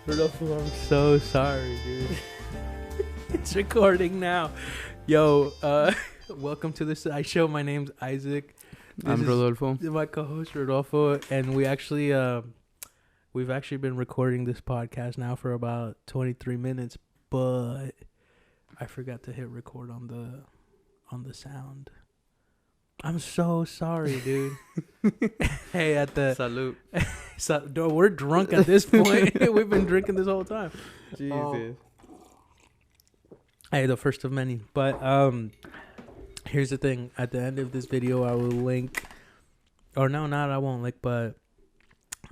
Rodolfo, I'm so sorry, dude. It's recording now. Yo, welcome to the Side Show. My name's Isaac. I'm Rodolfo. My co-host Rodolfo, and we've actually been recording this podcast now for about 23 minutes, but I forgot to hit record on the sound. I'm so sorry, dude. Hey, at the Salute. so, we're drunk at this point. We've been drinking this whole time. Jesus. Hey, the first of many. But here's the thing. At the end of this video, I will link. Or no, not I won't link. But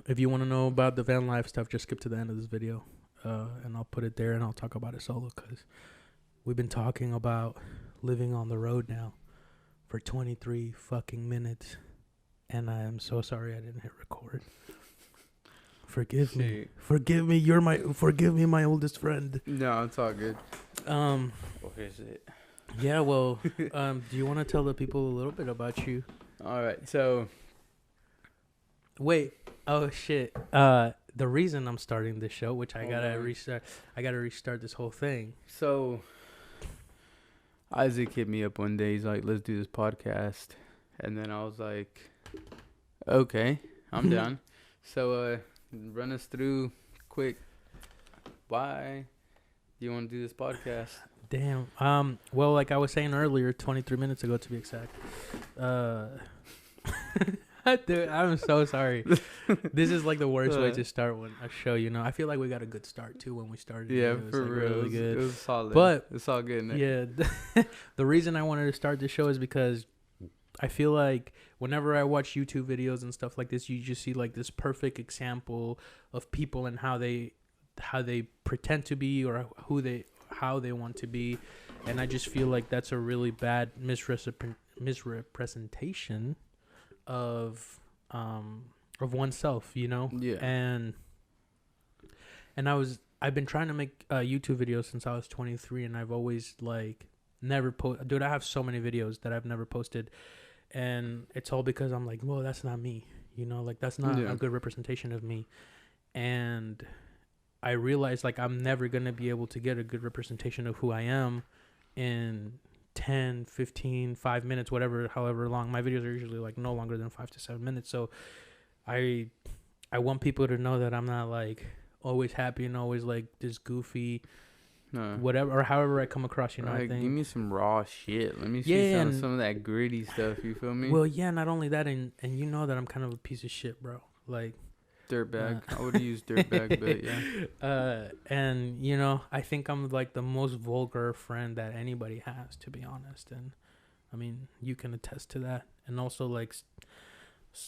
if you want to know about the van life stuff, just skip to the end of this video, and I'll put it there, and I'll talk about it solo because we've been talking about living on the road now for 23 fucking minutes, and I am so sorry I didn't hit record. Forgive me. Forgive me. Forgive me, my oldest friend. No, it's all good. What is it? Yeah, well, do you want to tell the people a little bit about you? All right, so Wait. Oh shit. The reason I'm starting this show, which I gotta restart this whole thing. So Isaac hit me up one day. He's like, "Let's do this podcast," and then I was like, "Okay, I'm down." So run us through quick. Why do you want to do this podcast? Damn. Well, like I was saying earlier, 23 minutes ago to be exact. Dude, I'm so sorry. This is like the worst way to start a show, you know. I feel like we got a good start too when we started. Yeah, it was for like real. really good. It was solid. But it's all good. Yeah, the reason I wanted to start this show is because I feel like whenever I watch YouTube videos and stuff like this, you just see like this perfect example of people and how they pretend to be or how they want to be, and I just feel like that's a really bad misrepresentation of oneself, you know. Yeah. And I've been trying to make YouTube videos since I was 23, and I've always like never dude, I have so many videos that I've never posted, and it's all because I'm like, well, that's not me, you know, like that's not a good representation of me. And I realized like I'm never gonna be able to get a good representation of who I am in 10, 15, 5 minutes, however long. My videos are usually like no longer than 5 to 7 minutes. So I want people to know that I'm not like always happy and always like this goofy whatever or however I come across, you know. I think give me some raw shit. Let me see some of that gritty stuff, you feel me? Well, yeah, not only that, and you know that I'm kind of a piece of shit, bro. Like dirtbag. I would have used dirtbag, but yeah. And you know, I think I'm like the most vulgar friend that anybody has, to be honest. And I mean, you can attest to that. And also, like,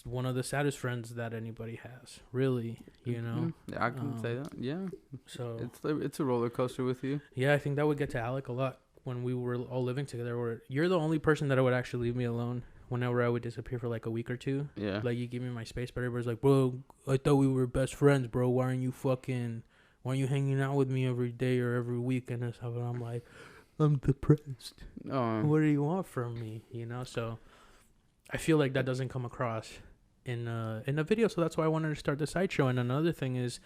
one of the saddest friends that anybody has, really. You know, yeah, I can say that. Yeah. So it's a roller coaster with you. Yeah, I think that would get to Alec a lot when we were all living together. Where you're the only person that would actually leave me alone whenever I would disappear for like a week or two. Yeah. Like, you give me my space, but everybody's like, bro, I thought we were best friends, bro. Why aren't you hanging out with me every day or every week and stuff? And I'm like, I'm depressed. What do you want from me? You know? So I feel like that doesn't come across in a video. So that's why I wanted to start the side show. And another thing is,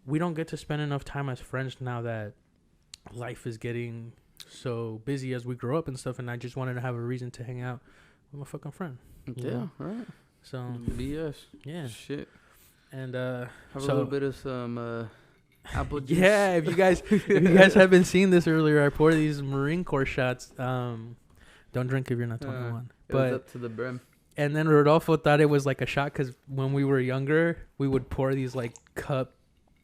we don't get to spend enough time as friends now that life is getting so busy as we grow up and stuff. And I just wanted to have a reason to hang out with my fucking friend. Yeah, right. So BS. Yeah. Shit. And have a little bit of some apple juice. Yeah, if you guys haven't seen this earlier, I poured these Marine Corps shots. Don't drink if you're not 21. It was up to the brim. And then Rodolfo thought it was like a shot because when we were younger, we would pour these like cup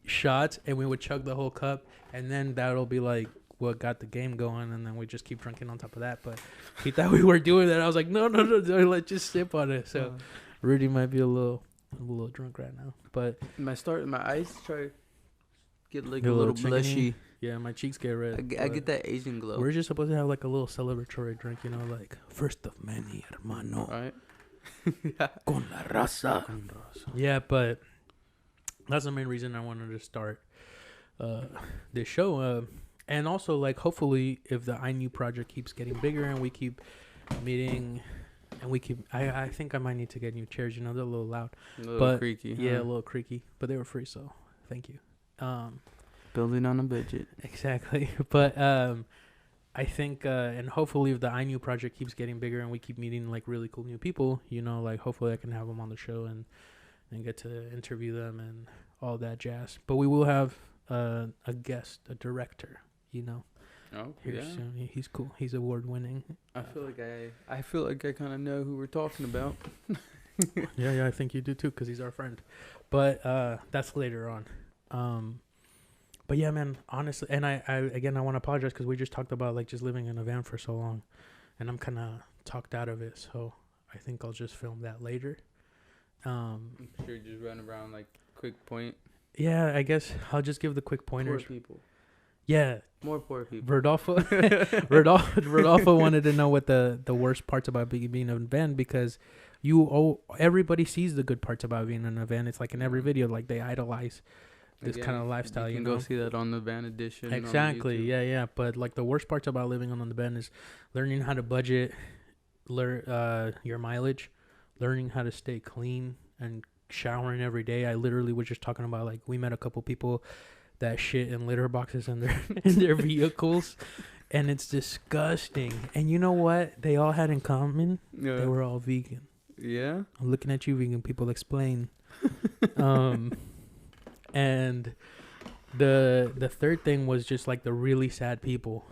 shots and we would chug the whole cup, and then that'll be like what got the game going, and then we just keep drinking on top of that. But he thought we were doing that. I was like, no, let's just sip on it. So Rudy might be a little drunk right now, but my eyes try to get like a little blushy. Yeah, my cheeks get red. I get that Asian glow. We're just supposed to have like a little celebratory drink, you know, like first of many, hermano. Right. Con la raza. Yeah, but that's the main reason I wanted to start this show. And also, like, hopefully, if the I Knew project keeps getting bigger and we keep meeting And we keep. I think I might need to get new chairs. You know, they're a little loud, a little creaky. Yeah, a little creaky, but they were free, so thank you. Building on a budget. Exactly. But I think, and hopefully if the iNew project keeps getting bigger and we keep meeting like really cool new people, you know, like hopefully I can have them on the show and get to interview them and all that jazz. But we will have a guest, a director, you know. Oh, here soon. He's cool. He's award winning. I feel like I kind of know who we're talking about. Yeah, I think you do too, because he's our friend. But that's later on. But yeah, man, honestly, and I want to apologize because we just talked about like just living in a van for so long, and I'm kind of talked out of it. So I think I'll just film that later. I'm sure just run around like quick point. Yeah, I guess I'll just give the quick pointers. Poor people. Yeah. More poor people. Rodolfo wanted to know what the worst parts about being in a van, because everybody sees the good parts about being in a van. It's like in every video, like they idolize this kind of lifestyle. You can go see that on the Van Edition. Exactly. Yeah. But like the worst parts about living on the van is learning how to budget, learn your mileage, learning how to stay clean, and showering every day. I literally was just talking about, like, we met a couple people that shit in litter boxes in their vehicles, and it's disgusting. And you know what they all had in common? Yeah. They were all vegan. Yeah. I'm looking at you, vegan people. Explain. And the third thing was just like the really sad people,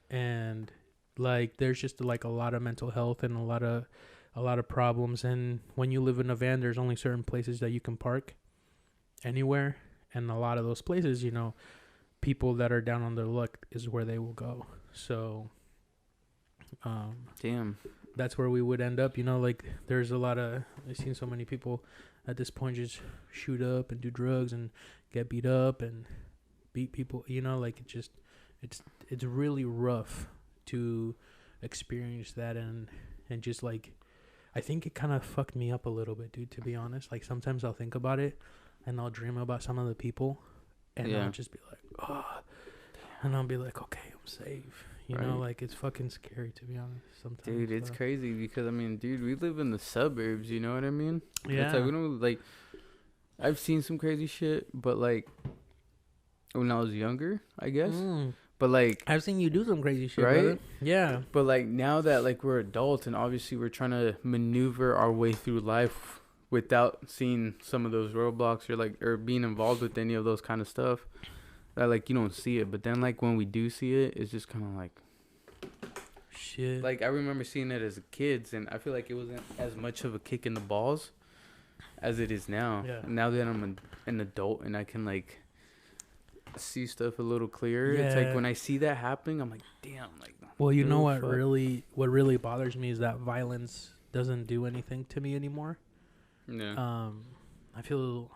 and like there's just like a lot of mental health and a lot of problems. And when you live in a van, there's only certain places that you can park anywhere, and a lot of those places, you know, people that are down on their luck is where they will go. So damn, that's where we would end up, you know. Like there's a lot of, I've seen so many people at this point just shoot up and do drugs and get beat up and beat people, you know. Like it's really rough to experience that, and just like I think it kind of fucked me up a little bit, dude, to be honest. Like sometimes I'll think about it and I'll dream about some of the people, and I'll just be like, oh, and I'll be like, okay, I'm safe. You know, like, it's fucking scary, to be honest, sometimes. Dude, it's crazy because, I mean, dude, we live in the suburbs, you know what I mean? Yeah. It's like, we don't, like, I've seen some crazy shit, but, like, when I was younger, I guess. But, like, I've seen you do some crazy shit, right? Brother. Yeah. But, like, now that, like, we're adults and obviously we're trying to maneuver our way through life without seeing some of those roadblocks or being involved with any of those kind of stuff, that, like, you don't see it. But then, like, when we do see it, it's just kind of like, shit. Like, I remember seeing it as kids, and I feel like it wasn't as much of a kick in the balls as it is now. Yeah. Now that I'm an adult and I can, like, see stuff a little clearer. Yeah. It's like when I see that happening, I'm like, damn. Like, well, you know what really bothers me is that violence doesn't do anything to me anymore. Yeah. I feel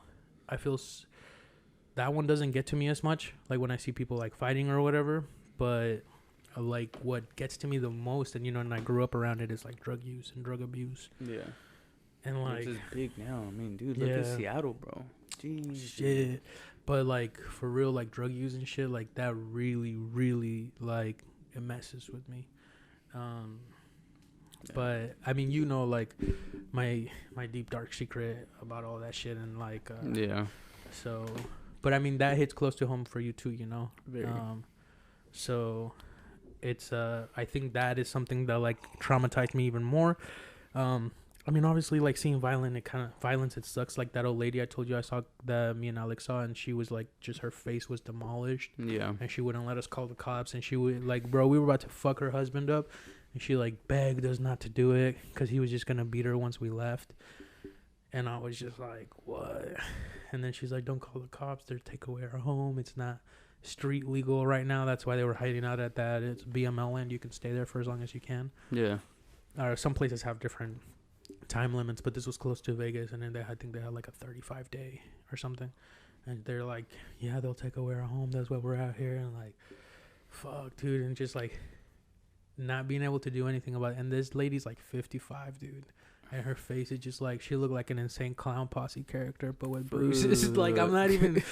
that one doesn't get to me as much, like when I see people like fighting or whatever. But like what gets to me the most, and you know, and I grew up around it, is like drug use and drug abuse. Yeah. And like, it's big now. I mean, dude, look at Seattle, bro. Jeez. Shit. But like for real, like drug use and shit, like that really, really, like, it messes with me. But I mean, you know, like my deep dark secret about all that shit, and like so, but I mean, that hits close to home for you too, you know. Very. So it's I think that is something that like traumatized me even more. I mean, obviously, like seeing violence, it sucks. Like that old lady I told you I saw, that me and Alex saw, and she was like, just her face was demolished. Yeah. And she wouldn't let us call the cops, and she would, like, bro, we were about to fuck her husband up, and she like begged us not to do it because he was just gonna beat her once we left. And I was just like, what? And then she's like, don't call the cops, they'll take away our home, it's not street legal right now, that's why they were hiding out at that. It's BML land, you can stay there for as long as you can. Yeah. Some places have different time limits, but this was close to Vegas, and then I think they had like a 35-day or something, and they're like, yeah, they'll take away our home, that's why we're out here. And like, fuck, dude. And just like not being able to do anything about it. And this lady's like 55, dude, and her face is just like, she looked like an insane clown posse character, but with bruises. Like, I'm not even,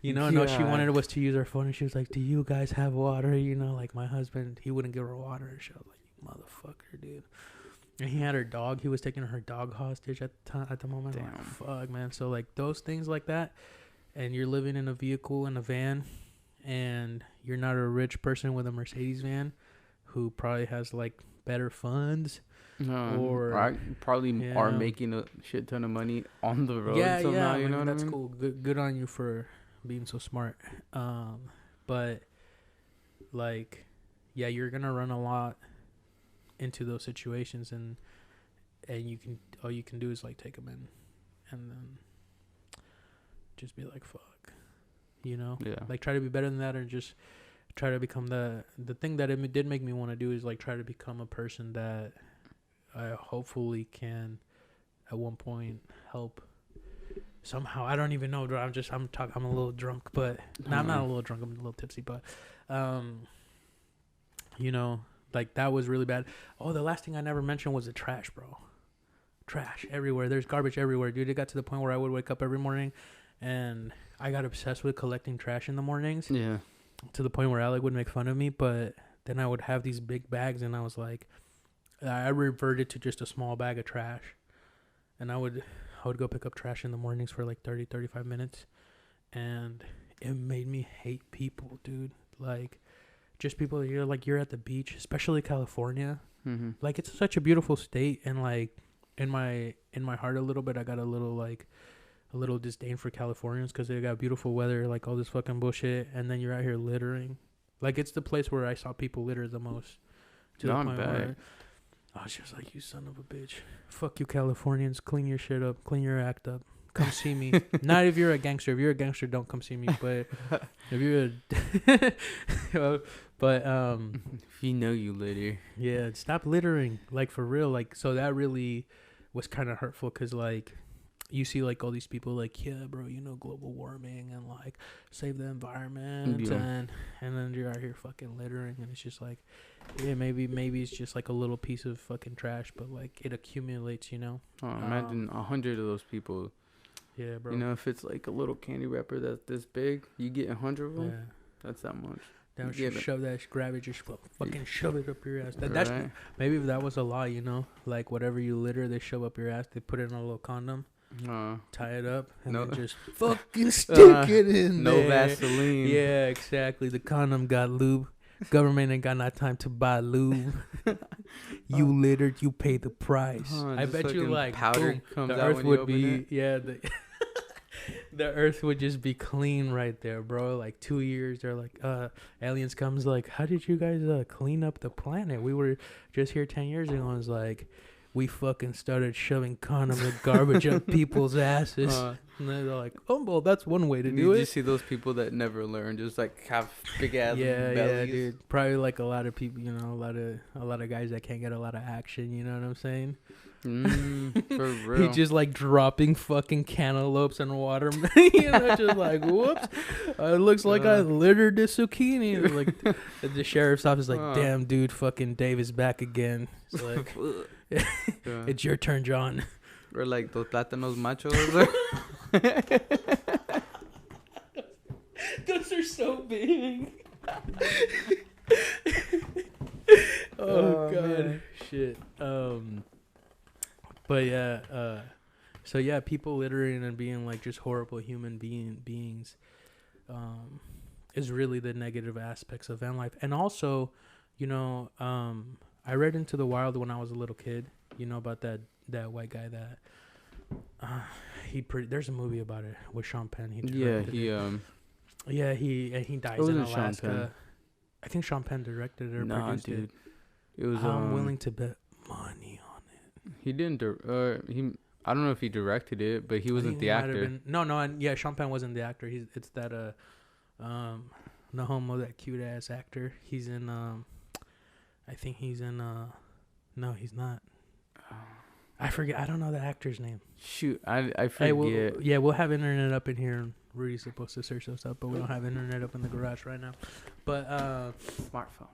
you know. No, she wanted us to use her phone, and she was like, do you guys have water? You know, like my husband, he wouldn't give her water, and she was like, you motherfucker, dude. And he had her dog. He was taking her dog hostage at the moment. Damn. Like, fuck, man. So like those things like that, and you're living in a vehicle, in a van, and you're not a rich person with a Mercedes van who probably has like better funds or probably are making a shit ton of money on the road somehow, you know what that's I mean? cool. Good on you for being so smart. But like, yeah, you're gonna run a lot into those situations, and all you can do is like take them in, and then just be like, fuck, you know? Yeah. Like, try to be better than that, or just try to become the thing that it did make me want to do is like try to become a person that I hopefully can at one point help somehow. I don't even know, bro. I'm a little drunk, but I'm not a little drunk. I'm a little tipsy, but you know, like that was really bad. Oh, the last thing I never mentioned was the trash, bro. Trash everywhere. There's garbage everywhere, dude. It got to the point where I would wake up every morning and I got obsessed with collecting trash in the mornings. Yeah. To the point where Alec would make fun of me, but then I would have these big bags, and I was like, I reverted to just a small bag of trash, and I would go pick up trash in the mornings for like 35 minutes, and it made me hate people, dude. Like, just people, you're at the beach, especially California. Mm-hmm. Like, it's such a beautiful state, and like in my heart a little bit, I got a little disdain for Californians because they got beautiful weather, like all this fucking bullshit, and then you're out here littering. Like, it's the place where I saw people litter the most. To the point where I was just like, you son of a bitch. Fuck you, Californians. Clean your shit up. Clean your act up. Come see me. Not if you're a gangster. If you're a gangster, don't come see me. But if you're if you know you litter. Yeah, stop littering. Like, for real. Like, so that really was kind of hurtful because, like, you see, like, all these people, like, yeah, bro, you know, global warming and, like, save the environment. Yeah. And then you're out here fucking littering. And it's just like, yeah, maybe it's just, like, a little piece of fucking trash. But, like, it accumulates, you know? Oh, imagine 100 of those people. Yeah, bro. You know, if it's, like, a little candy wrapper that's this big, you get 100 of them? Yeah. That's that much. Then shove that, grab it, just fucking shove it up your ass. That's maybe if that was a law, you know? Like, whatever you litter, they shove up your ass. They put it in a little condom. Tie it up and then just fucking stick it in there. No Vaseline. Yeah, exactly. The condom got lube. Government ain't got no time to buy lube. You littered, you pay the price. I bet you like powder boom, comes the out earth when would you be open it. the earth would just be clean right there, bro. Like 2 years, they're like, aliens comes like, how did you guys clean up the planet? We were just here 10 years ago. And it's like, we fucking started shoving condom and garbage up people's asses. And they're like, oh, well, that's one way to do it. You see those people that never learn, just like have big ass bellies. Yeah, dude. Probably like a lot of people, you know, a lot of guys that can't get a lot of action. You know what I'm saying? For real. He just like dropping fucking cantaloupes and watermelon. You know, just like, whoops. It looks like I littered the zucchini. Like the sheriff's office, like, damn, dude, fucking Dave is back again. It's like, it's your turn, John. Or like those plátanos machos. Those are so big. Oh god, man. Shit. But yeah, so yeah, people littering and being like just horrible human beings, is really the negative aspects of van life. And also, you know, I read Into the Wild when I was a little kid. You know about that white guy that there's a movie about it with Sean Penn. He dies in Alaska. I think Sean Penn directed it or produced it. It was I'm willing to bet money on it. He didn't. I don't know if he directed it, but he wasn't the actor. No. Sean Penn wasn't the actor. It's that no homo, that cute ass actor. He's in I think he's in no, he's not. I forget. I don't know the actor's name. Shoot, I forget. Hey, we'll have internet up in here. Rudy's supposed to search those up, but we don't have internet up in the garage right now. But smartphone.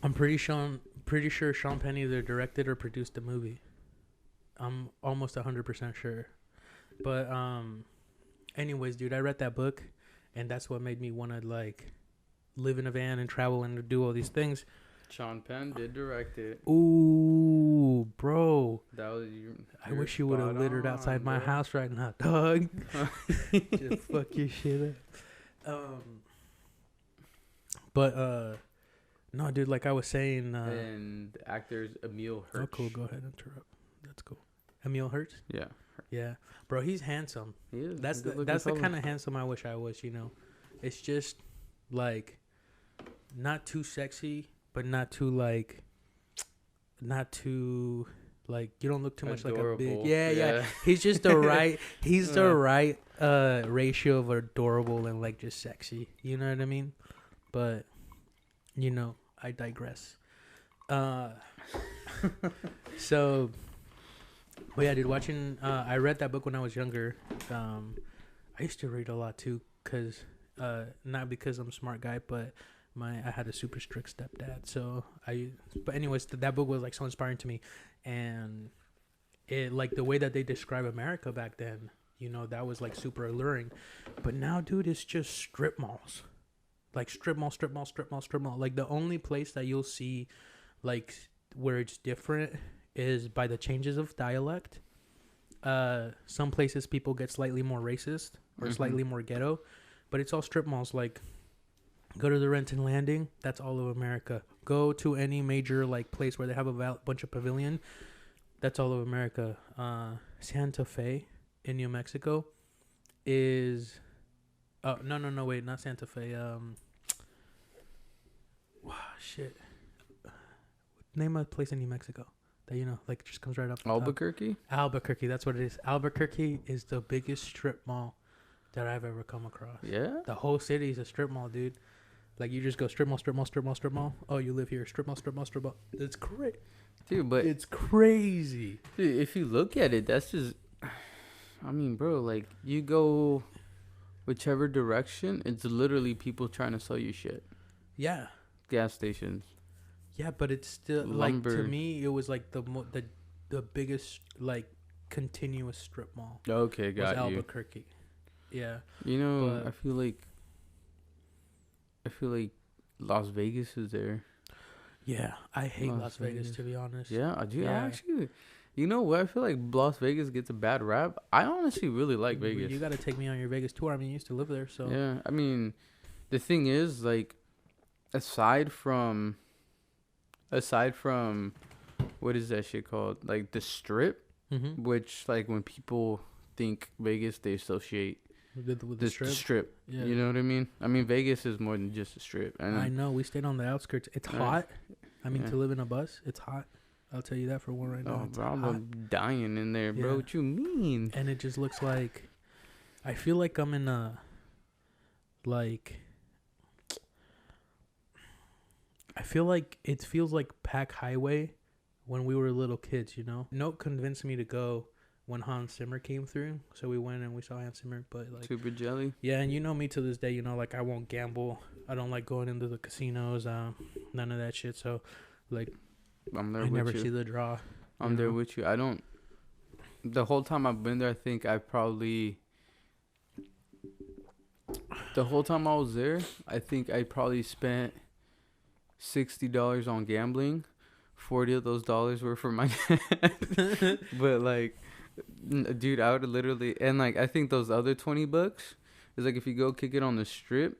I'm pretty sure Sean Penn either directed or produced the movie. I'm almost 100% sure. But anyways, dude, I read that book, and that's what made me want to like live in a van and travel and do all these things. Sean Penn did direct it. Ooh, bro. That was I wish you would have littered outside my house right now, dog. Just fuck your shit up. But no, dude, like I was saying, and actors Emil Hirsch. Oh, cool. Go ahead, interrupt. That's cool. Emil Hirsch. Yeah, bro, he's handsome. He is. That's the kind of handsome I wish I was. You know, it's just like not too sexy, but not too like you don't look too much adorable. Like a big yeah. He's just the right. He's the right ratio of adorable and like just sexy. You know what I mean? But you know, I digress. So. But yeah, dude, watching, I read that book when I was younger. I used to read a lot too, cause, not because I'm a smart guy, but I had a super strict stepdad. So but anyways, that book was like so inspiring to me. And it, like the way that they describe America back then, you know, that was like super alluring. But now, dude, it's just strip malls. Like strip mall. Like the only place that you'll see, like, where it's different is by the changes of dialect. Some places people get slightly more racist or slightly more ghetto, but it's all strip malls. Like, go to the Renton Landing, that's all of America. Go to any major like place where they have a bunch of pavilion, that's all of America. Santa Fe in New Mexico is no wait, not Santa Fe. Shit. Name a place in New Mexico that, you know, like just comes right up. Albuquerque? Albuquerque, that's what it is. Albuquerque is the biggest strip mall that I've ever come across. Yeah? The whole city is a strip mall, dude. Like, you just go strip mall. Oh, you live here. Strip mall. It's crazy. Dude, but... It's crazy. Dude, if you look at it, that's just... I mean, bro, like, you go whichever direction, it's literally people trying to sell you shit. Yeah. Gas stations. Yeah, but it's still lumber. Like, to me, it was like the biggest like continuous strip mall. Okay, got you. Albuquerque. Yeah. You know, I feel like Las Vegas is there. Yeah, I hate Las Vegas, to be honest. Yeah, I do. Yeah. Actually, you know what? I feel like Las Vegas gets a bad rap. I honestly really like Vegas. You got to take me on your Vegas tour. I mean, you used to live there, so. Yeah, I mean, the thing is, like, aside from what is that shit called, like the Strip, which, like, when people think Vegas, they associate with the strip. Yeah. You know what I mean? I mean, Vegas is more than just a strip. I know. We stayed on the outskirts. It's hot. I mean, to live in a bus, it's hot. I'll tell you that for one right now. Oh, bro, I'm dying in there, bro. What you mean? And it just looks like, I feel like I'm in a, like, I feel like it feels like Pack Highway when we were little kids, you know? Note convinced me to go when Hans Zimmer came through. So we went and we saw Hans Zimmer, but like... Super jelly? Yeah, and you know me to this day, you know, like I won't gamble. I don't like going into the casinos, none of that shit. So, like, I never see the draw. I'm there with you. I don't... The whole time I've been there, I think I probably... The whole time I was there, I think I probably spent $60 on gambling. 40 of those dollars were for my dad. But, like... Dude, I would literally, and like I think those other $20 is like if you go kick it on the strip,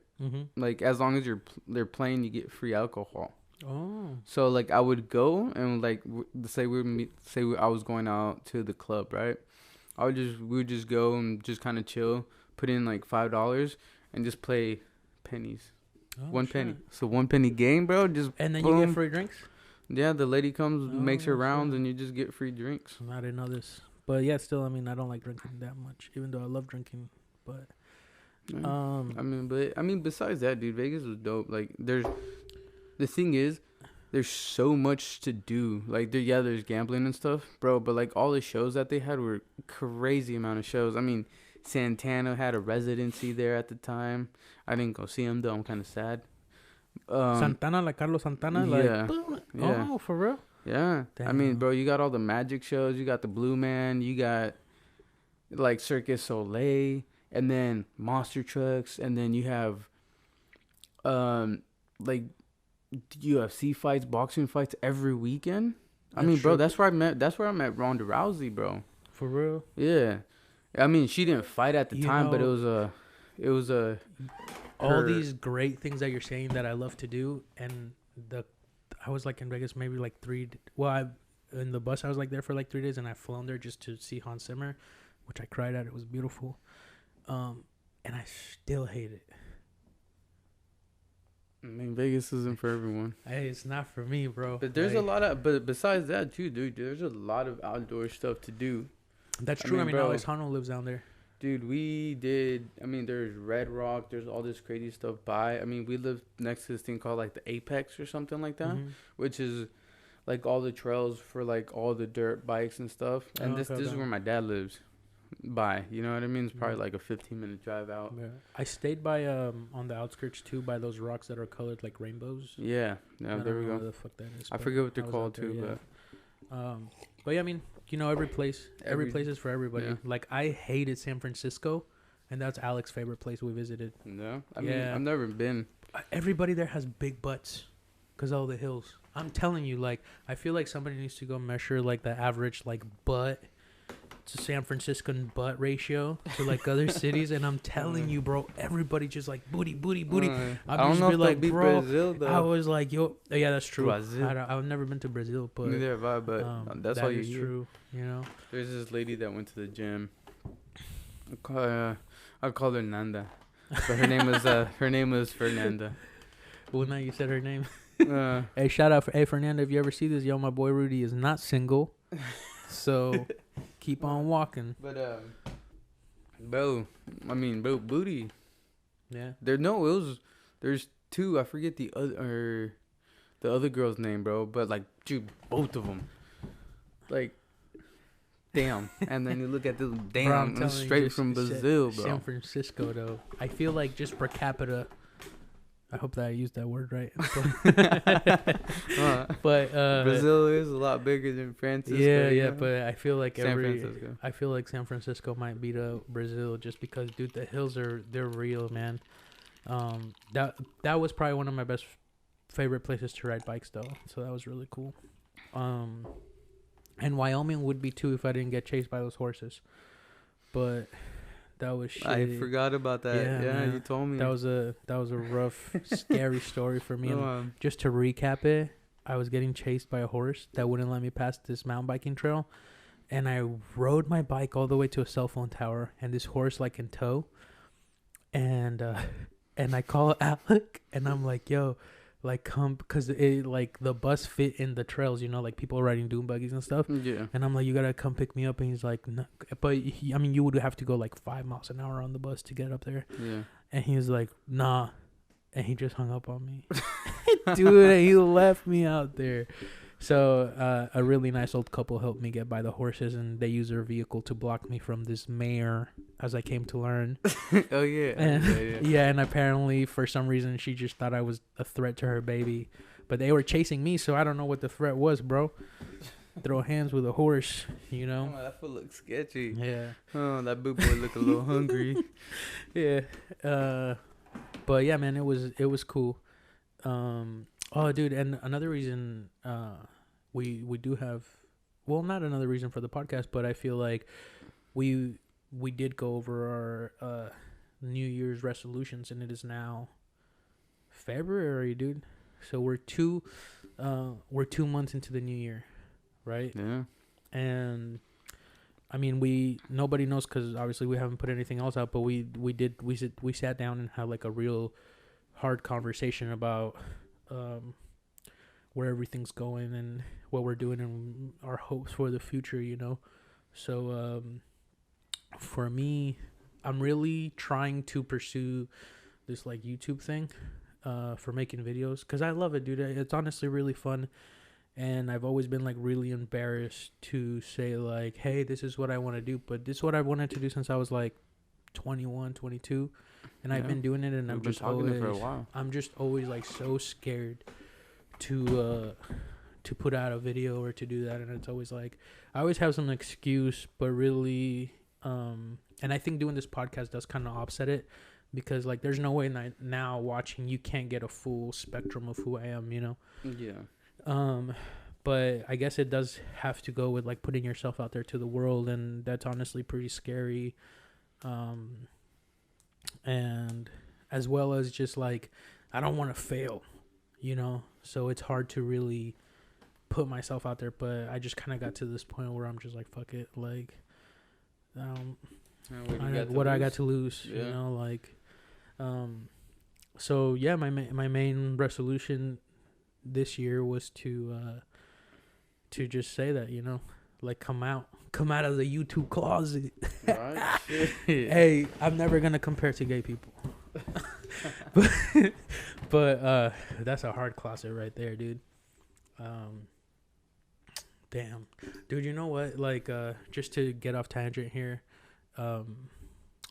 like as long as they're playing, you get free alcohol. Oh, so like I would go and like I was going out to the club, right? we would just go and just kind of chill, put in like $5 and just play pennies. One penny. So 1 penny game, bro. Just and then boom. You get free drinks. Yeah, the lady comes, makes her rounds, and you just get free drinks. I didn't know this. But yeah, still, I mean, I don't like drinking that much, even though I love drinking. But, besides that, dude, Vegas was dope. Like, the thing is, there's so much to do. Like, there's gambling and stuff, bro. But like, all the shows that they had were crazy amount of shows. I mean, Santana had a residency there at the time. I didn't go see him though. I'm kind of sad. Santana, like Carlos Santana, yeah. Oh, for real. Yeah. Damn. I mean, bro, you got all the magic shows. You got the Blue Man. You got, like, Circus Soleil. And then monster trucks. And then you have, like, UFC fights, boxing fights every weekend. I mean, bro, that's where I met Ronda Rousey, bro. For real? Yeah. I mean, she didn't fight at the time, but it was a all these great things that you're saying that I love to do, and I was like in Vegas maybe like in the bus I was like there for like 3 days, and I've flown there just to see Hans Zimmer, which I cried at. It was beautiful, and I still hate it. I mean, Vegas isn't for everyone. Hey, it's not for me, bro. But there's a lot of, but besides that too, dude, there's a lot of outdoor stuff to do. That's true. I mean Alex Hano lives down there. Dude, there's Red Rock, there's all this crazy stuff by. I mean, we live next to this thing called like the Apex or something like that, which is like all the trails for like all the dirt bikes and stuff. And this is where my dad lives. You know what I mean? It's probably like a 15-minute drive out. Yeah. I stayed by on the outskirts too, by those rocks that are colored like rainbows. Yeah, there we go. The fuck that is, I forget what they're called too, but yeah, I mean, you know, every place is for everybody. Yeah. Like I hated San Francisco, and that's Alex's favorite place we visited. No, I mean I've never been. Everybody there has big butts, cause of all the hills. I'm telling you, like I feel like somebody needs to go measure like the average like butt to San Franciscan butt ratio to like other cities, and I'm telling you, bro, everybody just like booty. I don't know if like, bro, Brazil, though. I was like, yo, yeah, that's true. I've never been to Brazil, but neither have I. But that's all you hear. True. You know, there's this lady that went to the gym. I called her Nanda, but her name was Fernanda. Well, now you said her name. Hey, shout out for Fernanda. If you ever see this, yo, my boy Rudy is not single, so. Keep on walking. But bro, booty. Yeah. There's two. I forget the other girl's name, bro. But like, dude, both of them. Like, damn. And then you look at this, damn, bro, straight from Brazil, bro. San Francisco, though. I feel like just per capita. I hope that I used that word right. But Brazil is a lot bigger than Francisco. Yeah, but I feel like San Francisco might beat up Brazil just because, dude, the hills they're real, man. That was probably one of my best favorite places to ride bikes, though. So that was really cool. And Wyoming would be too if I didn't get chased by those horses. But that was shit. I forgot about that. Yeah, you told me. That was a rough, scary story for me. And just to recap it, I was getting chased by a horse that wouldn't let me pass this mountain biking trail, and I rode my bike all the way to a cell phone tower, and this horse like in tow, and I call Alec, and I'm like, yo, like come, because it like the bus fit in the trails, you know, like people riding dune buggies and stuff. Yeah. And I'm like, you gotta come pick me up, and he's like, no, but you would have to go like 5 miles an hour on the bus to get up there. Yeah. And he was like, nah, and he just hung up on me. Dude, he left me out there. So a really nice old couple helped me get by the horses, and they used their vehicle to block me from this mare, as I came to learn. Oh, yeah. And, yeah, and apparently for some reason she just thought I was a threat to her baby. But they were chasing me, so I don't know what the threat was, bro. Throw hands with a horse, you know? Oh, that foot looks sketchy. Yeah. Oh, that boo boy look a little hungry. Yeah. But yeah, man, it was cool. Oh, dude, and another reason we do have, well, not another reason for the podcast, but I feel like we did go over our New Year's resolutions, and it is now February, dude. So we're 2 months into the new year, right? Yeah. And I mean, nobody knows because obviously we haven't put anything else out, but we sat down and had like a real hard conversation about where everything's going and what we're doing and our hopes for the future, you know. So for me, I'm really trying to pursue this like YouTube thing for making videos, because I love it, dude. It's honestly really fun, and I've always been like really embarrassed to say like, hey, this is what I want to do, but this is what I wanted to do since I was like 21, 22, and I've been doing it, and I'm just always like so scared to put out a video or to do that, and it's always like I always have some excuse, but really and I think doing this podcast does kind of offset it, because like there's no way now watching you can't get a full spectrum of who I am, you know. Yeah. But I guess it does have to go with like putting yourself out there to the world, and that's honestly pretty scary. And as well as just like I don't want to fail, you know. So it's hard to really put myself out there. But I just kind of got to this point where I'm just like, fuck it, like, what I got to lose, you know, like, so yeah, my main resolution this year was to just say that, you know, like come out of the YouTube closet. Right. Hey, I'm never gonna compare to gay people. but that's a hard closet right there, dude. Damn, dude, you know what, like, just to get off tangent here, I'm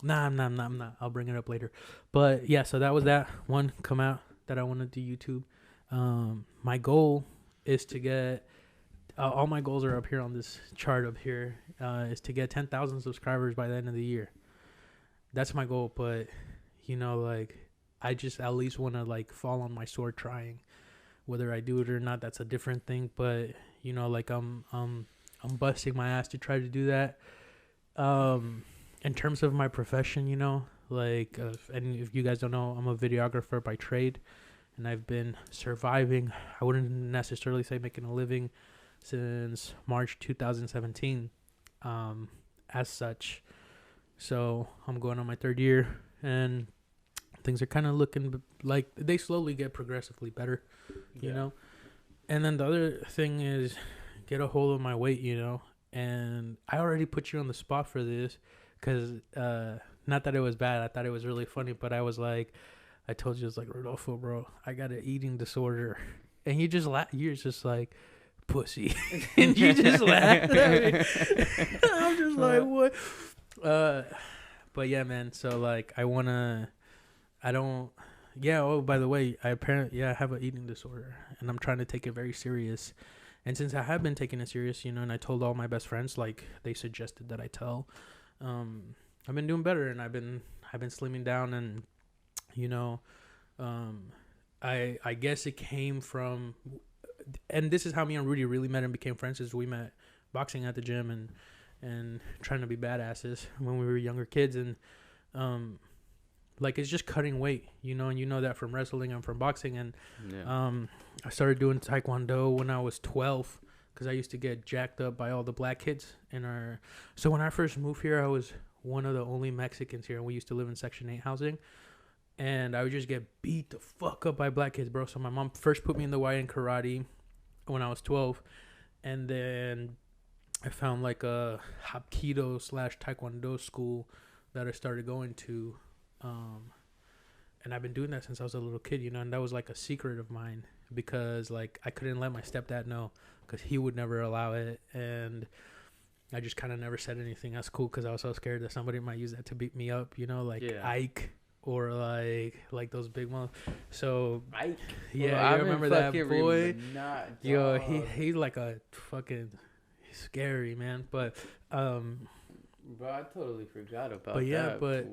not, I'll bring it up later. But yeah, so that was that one come out that I wanted to YouTube. My goal is to get all my goals are up here on this chart up here, is to get 10,000 subscribers by the end of the year. That's my goal. But you know, like, I just at least want to like fall on my sword trying. Whether I do it or not, that's a different thing. But you know, like, I'm busting my ass to try to do that. In terms of my profession, you know, like, and if you guys don't know, I'm a videographer by trade, and I've been surviving. I wouldn't necessarily say making a living since March 2017, as such. So I'm going on my third year, and things are kind of looking like they slowly get progressively better, you know. And then the other thing is get a hold of my weight, you know. And I already put you on the spot for this, because not that it was bad, I thought it was really funny, but I was like, I told you, it was like, Rodolfo, bro, I got an eating disorder. And you just you're just like, pussy. And you just laughed at me. I'm just like, what? But yeah, man, so like, oh, by the way, I have an eating disorder, and I'm trying to take it very serious. And since I have been taking it serious, you know, and I told all my best friends, like, they suggested that I tell, I've been doing better, and I've been slimming down, and, you know, I guess it came from, and this is how me and Rudy really met and became friends, is we met boxing at the gym and trying to be badasses when we were younger kids. And, like, it's just cutting weight, you know, and you know that from wrestling and from boxing. And I started doing Taekwondo when I was 12, because I used to get jacked up by all the black kids in our. So when I first moved here, I was one of the only Mexicans here, and we used to live in Section 8 housing. And I would just get beat the fuck up by black kids, bro. So my mom first put me in the YN karate when I was 12, and then I found like a Hapkido / Taekwondo school that I started going to. And I've been doing that since I was a little kid, you know, and that was like a secret of mine, because like I couldn't let my stepdad know, because he would never allow it, and I just kind of never said anything. That's cool, because I was so scared that somebody might use that to beat me up, you know, like Ike or like those big ones. So Ike, yeah, I remember that boy. Yo, he's like a fucking scary man, but bro, I totally forgot about that. But yeah, but.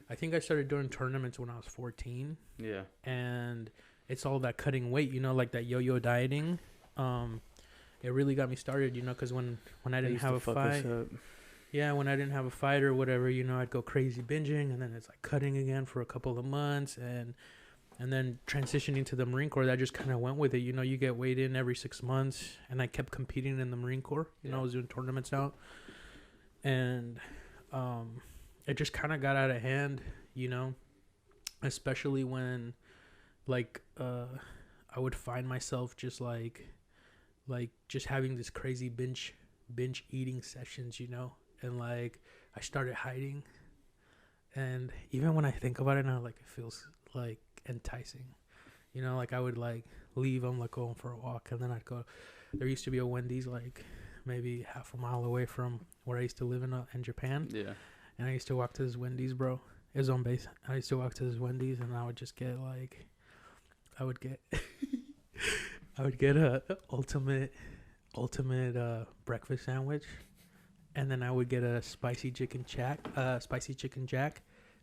I think I started doing tournaments when I was 14. Yeah. And it's all that cutting weight, you know, like that yo-yo dieting. It really got me started, you know, because when I didn't have a fight. Yeah, when I didn't have a fight or whatever, you know, I'd go crazy binging, and then it's like cutting again for a couple of months, and then transitioning to the Marine Corps, that just kind of went with it. You know, you get weighed in every 6 months, and I kept competing in the Marine Corps. You know, I was doing tournaments out. And it just kind of got out of hand, you know, especially when, like, I would find myself just like just having this crazy binge eating sessions, you know, and like I started hiding, and even when I think about it now, like, it feels like enticing, you know, like I would like leave, I'm like going for a walk, and then I'd go. There used to be a Wendy's like maybe half a mile away from where I used to live in Japan. Yeah. And I used to walk to this Wendy's, bro. It was on base. I used to walk to this Wendy's, and I would just get like, I would get a ultimate breakfast sandwich, and then I would get a spicy chicken jack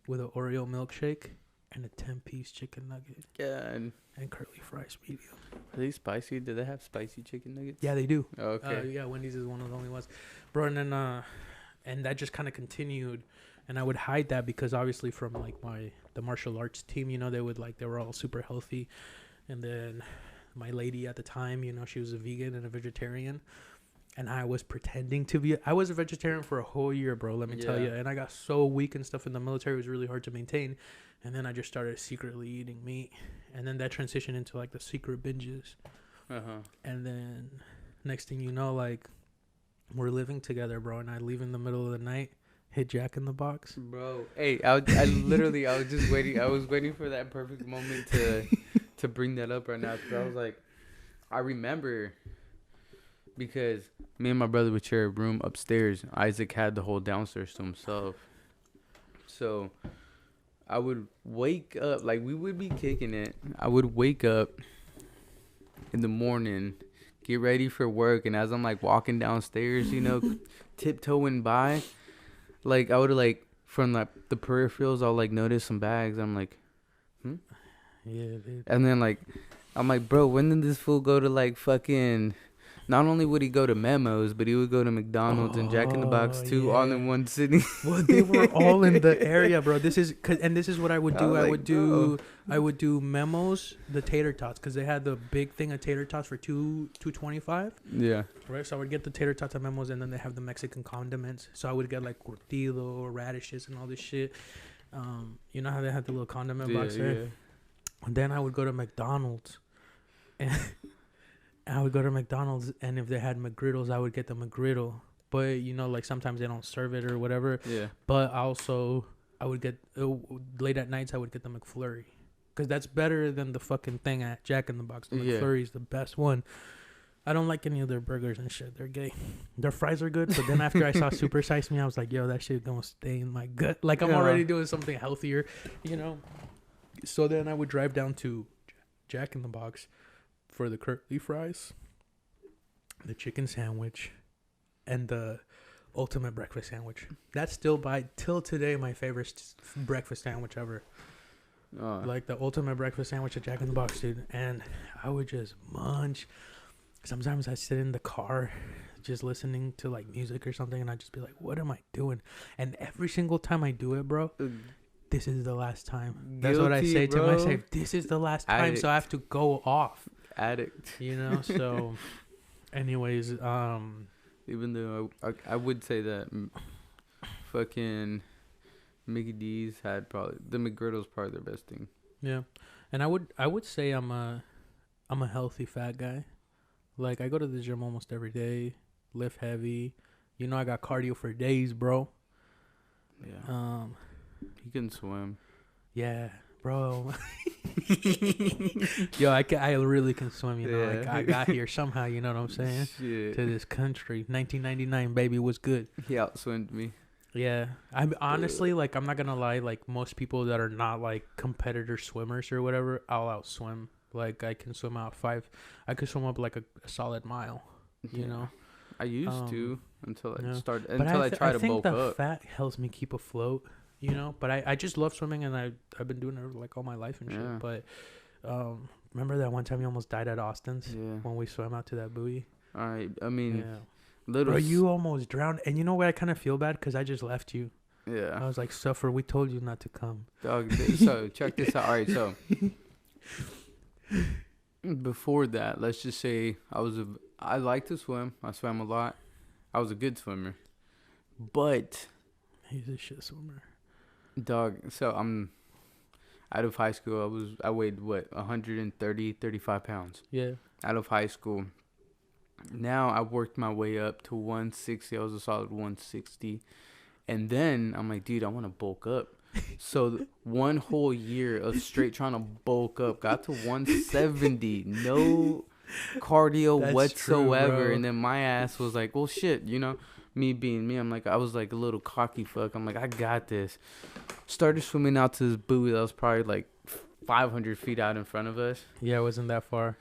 with an Oreo milkshake and a 10-piece chicken nugget. Yeah, and curly fries medium. Are they spicy? Do they have spicy chicken nuggets? Yeah, they do. Oh, okay. Yeah, Wendy's is one of the only ones, bro. And then and that just kind of continued, and I would hide that because obviously from like the martial arts team. You know, they were all super healthy, and then my lady at the time, you know, she was a vegan and a vegetarian. And I was pretending to be. I was a vegetarian for a whole year, bro. Let me tell you. And I got so weak and stuff in the military. It was really hard to maintain. And then I just started secretly eating meat. And then that transitioned into like the secret binges. And then next thing you know, like we're living together, bro. And I leave in the middle of the night, hit Jack in the Box, bro. Hey, I literally, I was just waiting. I was waiting for that perfect moment to bring that up right now. Because I was like, I remember. Because me and my brother would share a room upstairs. Isaac had the whole downstairs to himself. So I would wake up, like we would be kicking it. I would wake up in the morning, get ready for work. And as I'm like walking downstairs, you know, tiptoeing by, like I would like from like the peripherals, I'll like notice some bags. I'm like, Yeah, dude. And then like, I'm like, bro, when did this fool go to like fucking... Not only would he go to Memos, but he would go to McDonald's and Jack in the Box too, all in one city. Well, they were all in the area, bro. This is what I would do. I would do Memos, the tater tots, because they had the big thing of tater tots for $2.25. Yeah. Right. So I would get the tater tots at Memos, and then they have the Mexican condiments. So I would get like curtido, radishes, and all this shit. You know how they had the little condiment box there. Yeah. And then I would go to McDonald's, and I would go to McDonald's, and if they had McGriddles, I would get the McGriddle. But, you know, like, sometimes they don't serve it or whatever. Yeah. But also, I would get, late at nights, I would get the McFlurry. Because that's better than the fucking thing at Jack in the Box. The McFlurry is the best one. I don't like any of their burgers and shit. They're gay. Their fries are good, but then after I saw Super Size Me, I was like, yo, that shit gonna stay in my gut. Like, I'm already doing something healthier, you know? So then I would drive down to Jack in the Box for the curly fries, the chicken sandwich, and the ultimate breakfast sandwich. That's still till today my favorite breakfast sandwich ever. Like the ultimate breakfast sandwich at Jack in the Box, dude. And I would just munch. Sometimes I sit in the car just listening to like music or something, and I'd just be like, what am I doing? And every single time I do it, bro, this is the last time. That's what I say to myself. This is the last time, Addict. So I have to go off. Addict. You know, so anyways, even though I would say that fucking Mickey D's had probably the McGriddle's probably their best thing. Yeah. And I would say I'm a healthy fat guy. Like, I go to the gym almost every day, lift heavy. You know, I got cardio for days, bro. Yeah. You can swim. Yeah, bro. Yo, I really can swim, you know. Yeah. Like, I got here somehow, you know what I'm saying? Shit. To this country. 1999, baby, was good. He outswimmed me. Yeah. I'm honestly, like, I'm not going to lie. Like, most people that are not, like, competitor swimmers or whatever, I'll outswim. Like, I can swim out I could swim up, like, a solid mile, you know? I used to until I started, but I tried to bulk up. I think the fat helps me keep afloat, you know? But I just love swimming, and I've been doing it, like, all my life and shit. But remember that one time you almost died at Austin's when we swam out to that buoy? All right. I mean, bro, you almost drowned. And you know what? I kind of feel bad because I just left you. Yeah. I was like, suffer. We told you not to come. Dog, so check this out. All right, so before that, let's just say I like to swim. I swam a lot. I was a good swimmer. But he's a shit swimmer. Dog, so I'm out of high school. I weighed 35 pounds. Yeah. Out of high school. Now I worked my way up to 160. I was a solid 160. And then I'm like, dude, I want to bulk up. So one whole year of straight trying to bulk up, got to 170, no cardio whatsoever. True, and then my ass was like, well, shit, you know, me being me, I'm like, I was like a little cocky fuck. I'm like, I got this. Started swimming out to this buoy that was probably like 500 feet out in front of us. Yeah, it wasn't that far.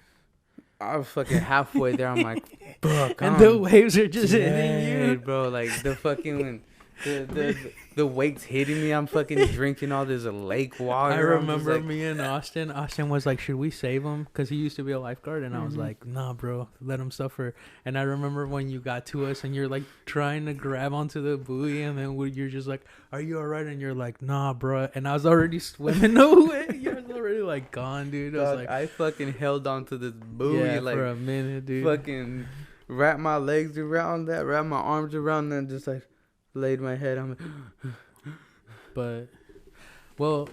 I was fucking halfway there. I'm like, fuck. And the waves are just hitting you, bro. Like the fucking. The weight's hitting me. I'm fucking drinking all this lake water. I remember me and Austin. Austin was like, "Should we save him?" Because he used to be a lifeguard, and I was like, "Nah, bro, let him suffer." And I remember when you got to us, and you're like trying to grab onto the buoy, and then you're just like, "Are you alright?" And you're like, "Nah, bro." And I was already swimming away. You was already like gone, dude. I fucking held onto this buoy like for a minute, dude. Fucking wrap my legs around that, wrap my arms around that, just like laid my head on it. But well,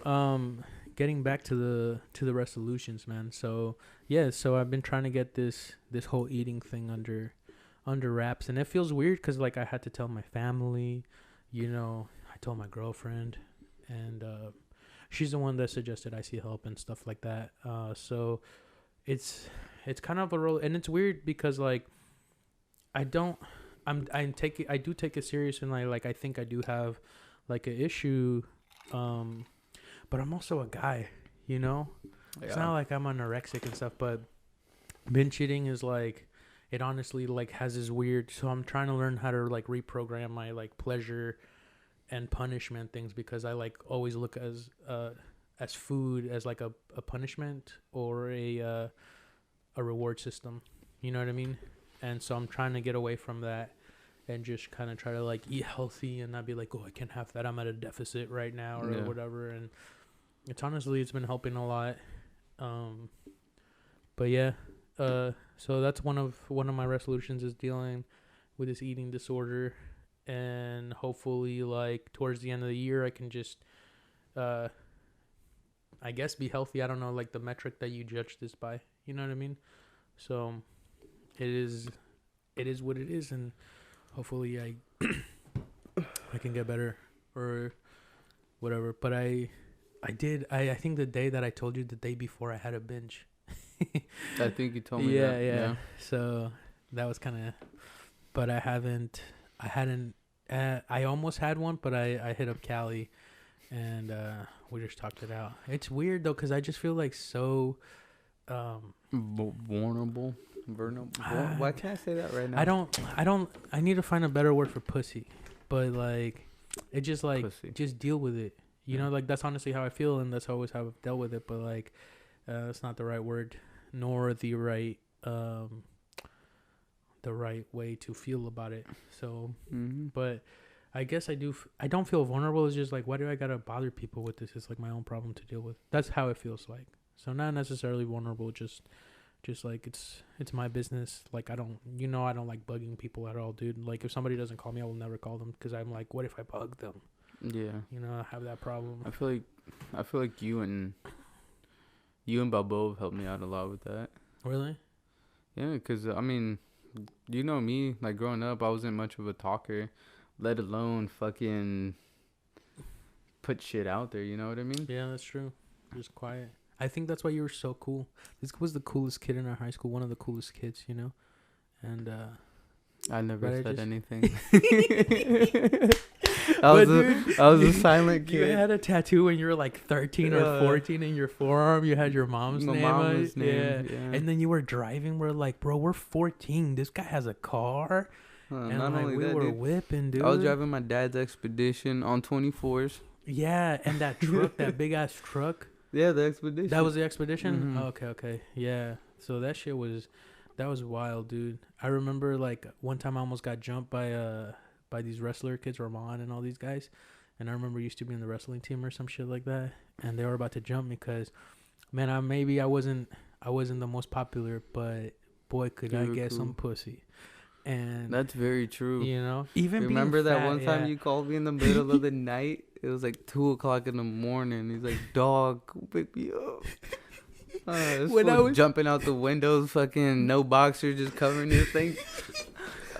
getting back to the resolutions, man. So so I've been trying to get this whole eating thing under wraps, and it feels weird because like I had to tell my family, I told my girlfriend, and she's the one that suggested I see help and stuff like that. So it's kind of a role, and it's weird because like I do take it serious, and I think I do have like an issue, but I'm also a guy, It's not like I'm anorexic and stuff, but binge eating is like, it honestly like has this weird, so I'm trying to learn how to like reprogram my like pleasure and punishment things, because I like always look as food as like a punishment or a reward system, you know what I mean? And so I'm trying to get away from that and just kind of try to like eat healthy and not be like, oh, I can't have that, I'm at a deficit right now or whatever. And it's been helping a lot. But yeah, so that's one of my resolutions, is dealing with this eating disorder, and hopefully like towards the end of the year I can just I guess be healthy. I don't know like the metric that you judge this by, you know what I mean? So it is what it is, and hopefully I can get better or whatever. But I think the day that I told you, the day before, I had a binge. I think you told me that. Yeah. So that was kind of, but I almost had one, but I hit up Callie and we just talked it out. It's weird though, because I just feel like so vulnerable. Why can't I say that right now? I need to find a better word for pussy, but like it just like pussy. Just deal with it, like that's honestly how I feel, and that's always how I've dealt with it. But like it's not the right word, nor the right way to feel about it. So but I guess I don't feel vulnerable. It's just like, why do I gotta bother people with this? It's like my own problem to deal with. That's how it feels like. So not necessarily vulnerable, just like it's my business. Like I don't like bugging people at all, dude. Like if somebody doesn't call me, I will never call them, because I'm like, what if I bug them? Yeah. I have that problem. I feel like you and Balboa have helped me out a lot with that. Really? Yeah, because I mean, me, like growing up, I wasn't much of a talker, let alone fucking put shit out there. You know what I mean? Yeah, that's true. Just quiet. I think that's why you were so cool. This was the coolest kid in our high school, one of the coolest kids, and I never said anything. I was a silent kid. You had a tattoo when you were like 13 or 14 in your forearm. You had your mom's name. Yeah. And then you were driving. We're like, bro, we're 14. This guy has a car. And not like, only we that, were whipping, dude. I was driving my dad's Expedition on 24s. Yeah, and that truck, that big ass truck. Yeah, the Expedition. That was the Expedition? Mm-hmm. Oh, okay. Yeah. So that shit was wild, dude. I remember like one time I almost got jumped by these wrestler kids, Ramon and all these guys. And I remember used to be in the wrestling team or some shit like that. And they were about to jump me because, man, I wasn't the most popular, but boy, could I get some pussy. And that's very true. Even remember that fat, one time you called me in the middle of the night? It was like 2:00 in the morning. He's like, "Dog, pick me up." When I was jumping out the windows, fucking no boxer, just covering his thing.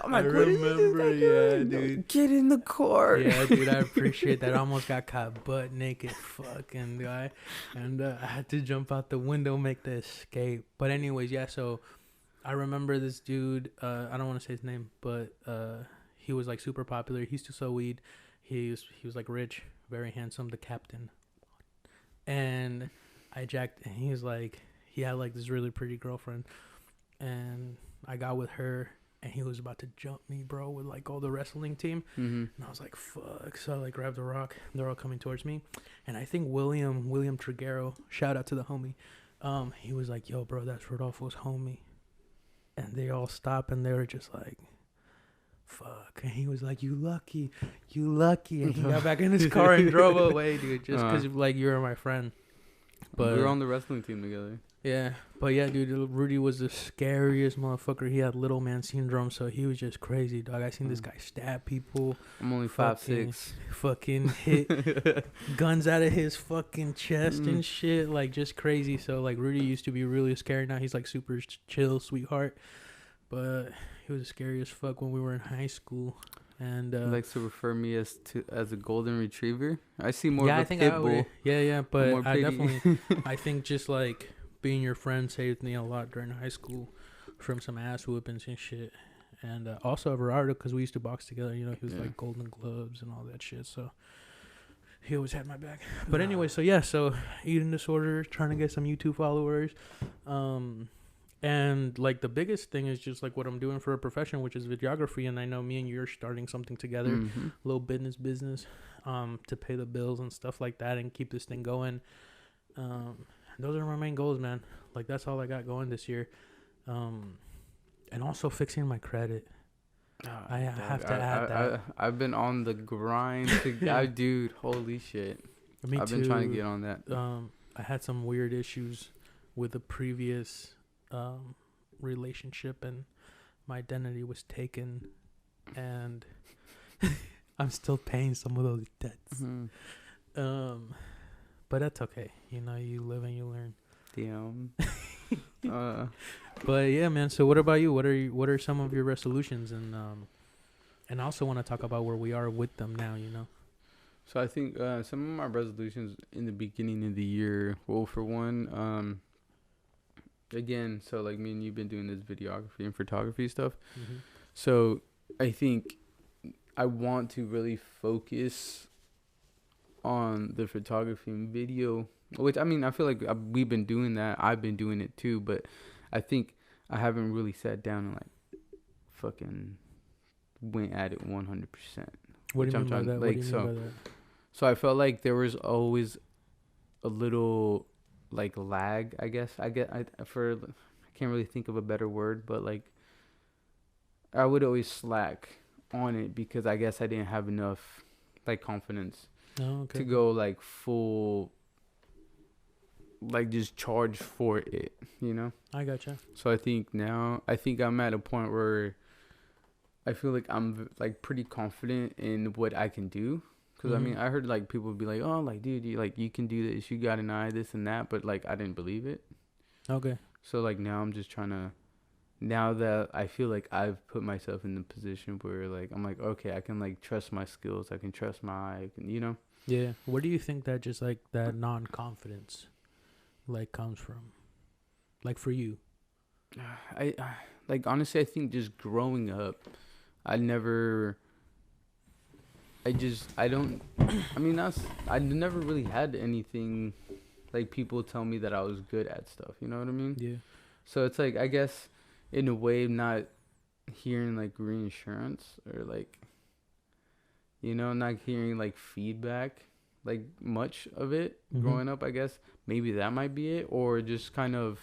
I'm like, I remember, dude. Get in the car. Yeah, dude, I appreciate that. I almost got caught butt naked, fucking guy, and I had to jump out the window, make the escape. But anyways, yeah. So I remember this dude. I don't want to say his name, but he was like super popular. He used to sell weed. He was like rich, very handsome, the captain. And I jacked, and he had like this really pretty girlfriend, and I got with her, and he was about to jump me, bro, with like all the wrestling team. And I was like, fuck. So I like grabbed the rock. They're all coming towards me, and I think William Triguero, shout out to the homie. He was like, yo, bro, that's Rodolfo's homie. And they all stopped, and they were just like, fuck. And he was like, you lucky. And he got back in his car and drove away, dude, just because like you were my friend. But we were on the wrestling team together. Yeah, but yeah, dude, Rudy was the scariest motherfucker. He had little man syndrome, so he was just crazy, dog. I seen this guy stab people. I'm only 5'6". Fucking hit guns out of his fucking chest and shit, like just crazy. So like Rudy used to be really scary. Now he's like super chill, sweetheart. But he was scary as fuck when we were in high school. And he likes to refer me as a golden retriever. I see more of a pit bull. Yeah, but I definitely, I think just like being your friend saved me a lot during high school from some ass whoopings and shit. And also Everardo, because we used to box together. You know, he was like Golden Gloves and all that shit. So he always had my back. But anyway, so eating disorder, trying to get some YouTube followers. And like the biggest thing is just like what I'm doing for a profession, which is videography. And I know me and you are starting something together, a little business, to pay the bills and stuff like that and keep this thing going. Those are my main goals, man. Like that's all I got going this year. And also fixing my credit. I have to add that. I've been on the grind. Dude, holy shit. Me too. I've been trying to get on that. I had some weird issues with the previous relationship, and my identity was taken, and I'm still paying some of those debts. But that's okay. You know, you live and you learn. Damn. But yeah, man. So what about you? What are some of your resolutions? And I also want to talk about where we are with them now, you know? So I think some of my resolutions in the beginning of the year, well, for one, again, so like me and you've been doing this videography and photography stuff. So I think I want to really focus on the photography and video, which I mean, I feel like we've been doing that. I've been doing it too, but I think I haven't really sat down and like fucking went at it 100%. What do you mean by that? Like, so I felt like there was always a little like lag, I guess. I can't really think of a better word, but like I would always slack on it because I guess I didn't have enough like confidence to go like full, like just charge for it, you know? I gotcha. So I think I'm at a point where I feel like I'm like pretty confident in what I can do. Cause I mean, I heard like people be like, oh, like, dude, you can do this. You got an eye, this and that. But like, I didn't believe it. Okay. So like now I'm just trying to, now that I feel like I've put myself in the position where like, I'm like, okay, I can like trust my skills. I can trust my eye, you know? Yeah. Where do you think that just like that non-confidence like comes from? Like for you? I like, honestly, I think just growing up, I never really had anything like people tell me that I was good at stuff, you know what I mean? Yeah. So it's like, I guess in a way, not hearing like reassurance or like, you know, not hearing like feedback, like much of it growing up, I guess maybe that might be it, or just kind of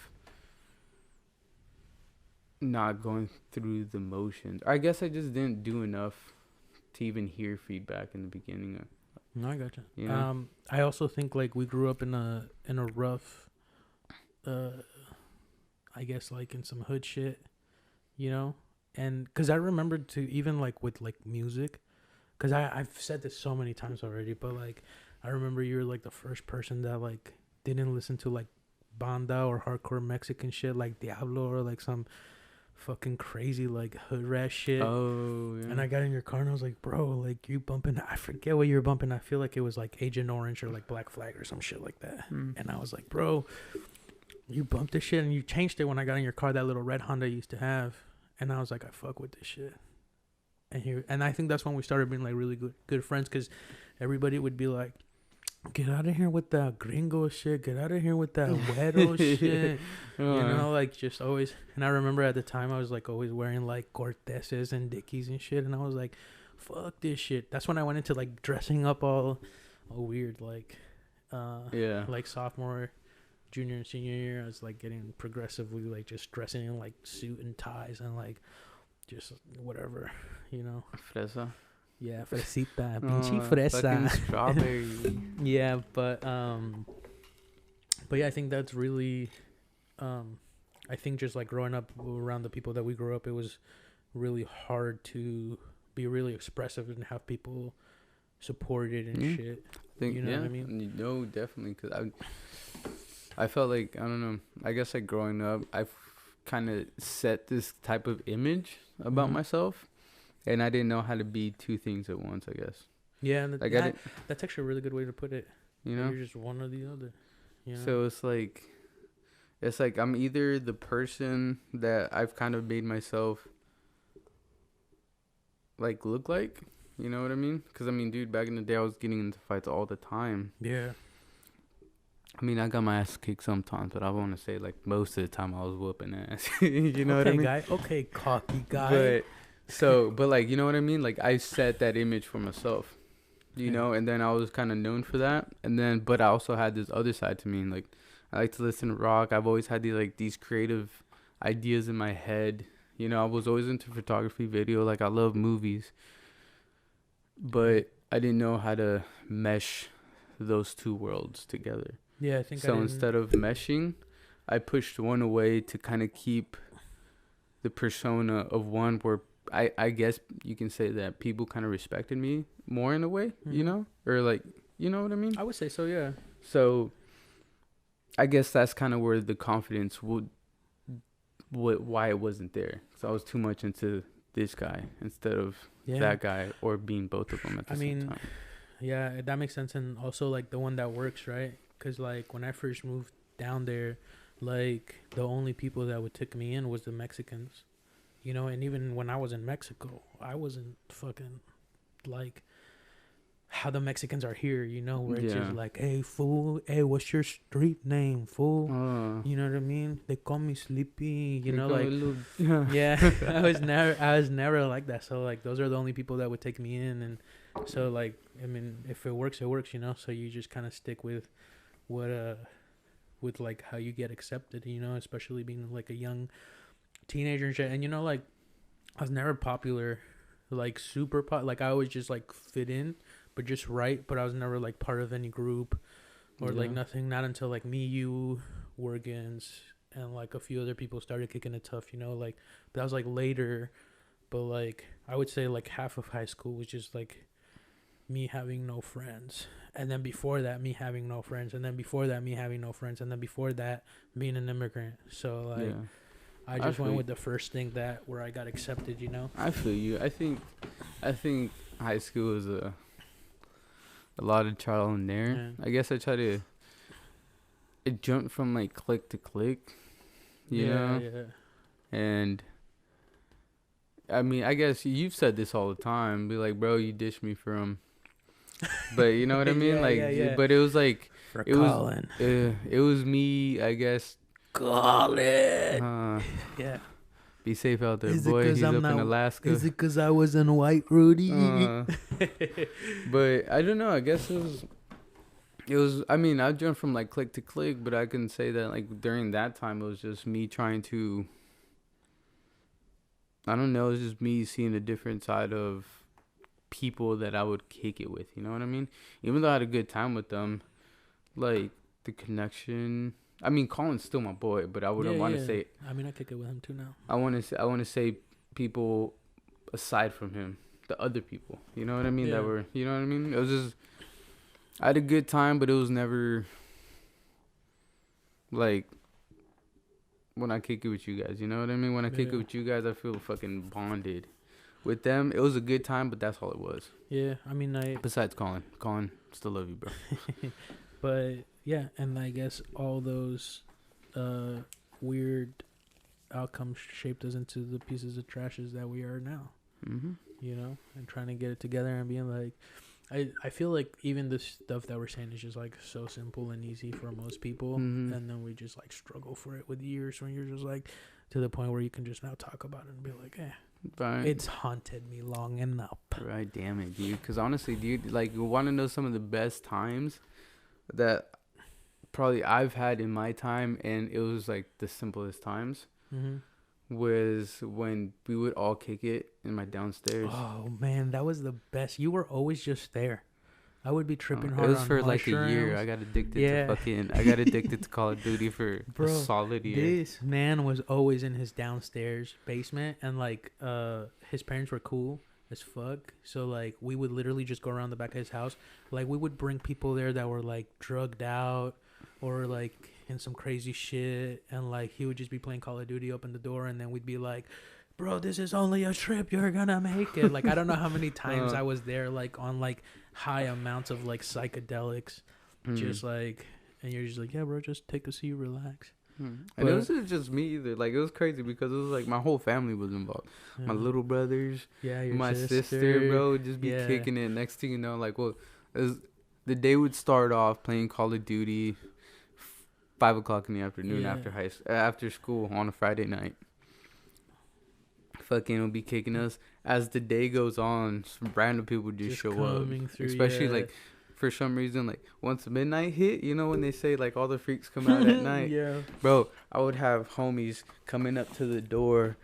not going through the motions. I guess I just didn't do enough to even hear feedback in the beginning. No, I gotcha. You know? I also think like we grew up in a rough, I guess like in some hood shit, you know, and because I remember to even like with like music, because I've said this so many times already, but like I remember you were like the first person that like didn't listen to like banda or hardcore Mexican shit like Diablo or like some fucking crazy like hood rat shit. Oh, yeah. And I got in your car and I was like, bro, like you bumping, I forget what you were bumping. I feel like it was like Agent Orange or like Black Flag or some shit like that. And I was like, bro, you bumped this shit, and you changed it when I got in your car, that little red Honda you used to have. And I was like, I fuck with this shit. And I think that's when we started being like really good friends, because everybody would be like, get out of here with that gringo shit. Get out of here with that güero shit. You know, like just always. And I remember at the time I was like always wearing like Cortezes and Dickies and shit. And I was like, fuck this shit. That's when I went into like dressing up all weird, like, like sophomore, junior, and senior year. I was like getting progressively like just dressing in like suit and ties and like just whatever, you know. Fresa. Yeah, fresita, pinche fresa. Strawberry. Yeah, but yeah, I think that's really, I think just like growing up around the people that we grew up, it was really hard to be really expressive and have people support it and shit. I think, you know what I mean? No, definitely, because I felt like, I don't know, I guess like growing up, I've kind of set this type of image about myself. And I didn't know how to be two things at once, I guess. Yeah, and like that's actually a really good way to put it. You know? You're just one or the other. You know? So it's like I'm either the person that I've kind of made myself, like, look like. You know what I mean? Because, I mean, dude, back in the day, I was getting into fights all the time. Yeah. I mean, I got my ass kicked sometimes, but I want to say, like, most of the time I was whooping ass. You know what I mean? Guy. Okay, cocky guy. But like, you know what I mean? Like, I set that image for myself, you know, and then I was kind of known for that. And then, but I also had this other side to me. Like, I like to listen to rock. I've always had these creative ideas in my head. You know, I was always into photography, video. Like, I love movies. But I didn't know how to mesh those two worlds together. Yeah, I think so. Instead of meshing, I pushed one away to kind of keep the persona of one where I guess you can say that people kind of respected me more in a way, you know? Or like, you know what I mean? I would say so, yeah. So I guess that's kind of where the confidence why it wasn't there. So I was too much into this guy instead of that guy, or being both of them at the same time. Yeah, that makes sense. And also like the one that works, right? Because like when I first moved down there, like the only people that would take me in was the Mexicans. You know, and even when I was in Mexico, I wasn't fucking like how the Mexicans are here, you know, where it's just like, hey, fool, hey, what's your street name, fool? You know what I mean? They call me Sleepy, you know, like, I was never like that. So, like, those are the only people that would take me in. And so, like, I mean, if it works, it works, you know? So you just kind of stick with with, like, how you get accepted, you know, especially being, like, a young teenager and shit. And you know, like, I was never popular, like super like I always just like fit in, but just right. But I was never like part of any group or like nothing. Not until like me, you, Worgans, and like a few other people started kicking it tough, you know. Like that was like later, but like I would say like half of high school was just like me having no friends, and then before that me having no friends, and then before that me having no friends, and then before that being an immigrant. So like I just went with the first thing where I got accepted, you know. I feel you. I think high school was a lot of trial and error. I guess it jumped from like click to click, you know? And I mean, I guess you've said this all the time. Be like, bro, you ditched me from. But you know what I mean? But it was like it was me, I guess. Colin. Be safe out there, boy. He's up in Alaska. Is it because I was in white, Rudy? But I don't know. I guess it was. I mean, I jumped from like click to click, but I can say that like during that time, it was just me trying to. I don't know. It was just me seeing a different side of people that I would kick it with. You know what I mean? Even though I had a good time with them, like the connection. I mean, Colin's still my boy, but I wouldn't want to say. I mean, I kick it with him too now. I want to say people aside from him, the other people. You know what I mean? That were. You know what I mean? It was just. I had a good time, but it was never. Like. When I kick it with you guys, you know what I mean? When I kick it with you guys, I feel fucking bonded. With them, it was a good time, but that's all it was. Yeah, I mean, Besides Colin, still love you, bro. But yeah, and I guess all those weird outcomes shaped us into the pieces of trashes that we are now. Mm-hmm. You know, and trying to get it together and being like, I feel like even the stuff that we're saying is just like so simple and easy for most people, and then we just like struggle for it with years when you're just like to the point where you can just now talk about it and be like, right. It's haunted me long enough. Right, damn it, dude. Because honestly, dude, like, you want to know some of the best times that probably I've had in my time, and it was like the simplest times. Was when we would all kick it in my downstairs. Oh man, that was the best. You were always just there. I would be tripping hard. It was for like a year. I got addicted to Call of Duty for a solid year. This man was always in his downstairs basement, and like his parents were cool as fuck. So like we would literally just go around the back of his house. Like we would bring people there that were like drugged out or like in some crazy shit, and like he would just be playing Call of Duty, open the door, and then we'd be like, bro, this is only a trip, you're gonna make it. Like I don't know how many times I was there like on like high amounts of like psychedelics, just like, and you're just like, yeah bro, just take a seat, relax. And it wasn't just me either. Like it was crazy because it was like my whole family was involved. My little brothers, my sister, bro, would just be kicking it. Next thing you know, like, well, the day would start off playing Call of Duty 5 o'clock in the afternoon after school on a Friday night. Fucking will be kicking us. As the day goes on, some random people would just show up. Especially like for some reason, like once midnight hit, you know when they say like all the freaks come out at night. Bro, I would have homies coming up to the door,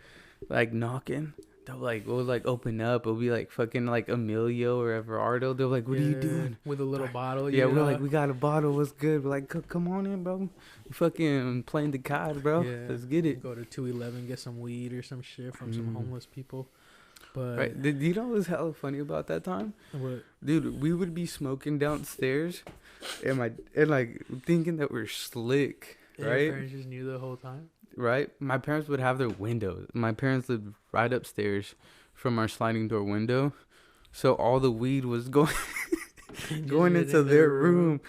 like knocking. They'll like, we'll like open up. It'll be like fucking like Emilio or Everardo. They're like, what are you doing? With a little bottle. Yeah, we're like, we got a bottle. What's good? We're like, come on in, bro. We fucking playing the COD, bro. Yeah. Let's get it. Go to 211, get some weed or some shit from some homeless people. But right. Did you know what was hella funny about that time? What? Dude, we would be smoking downstairs and like thinking that we're slick, right? Your parents just knew the whole time? Right? My parents would have their windows. My parents lived right upstairs from our sliding door window. So all the weed was going into their room.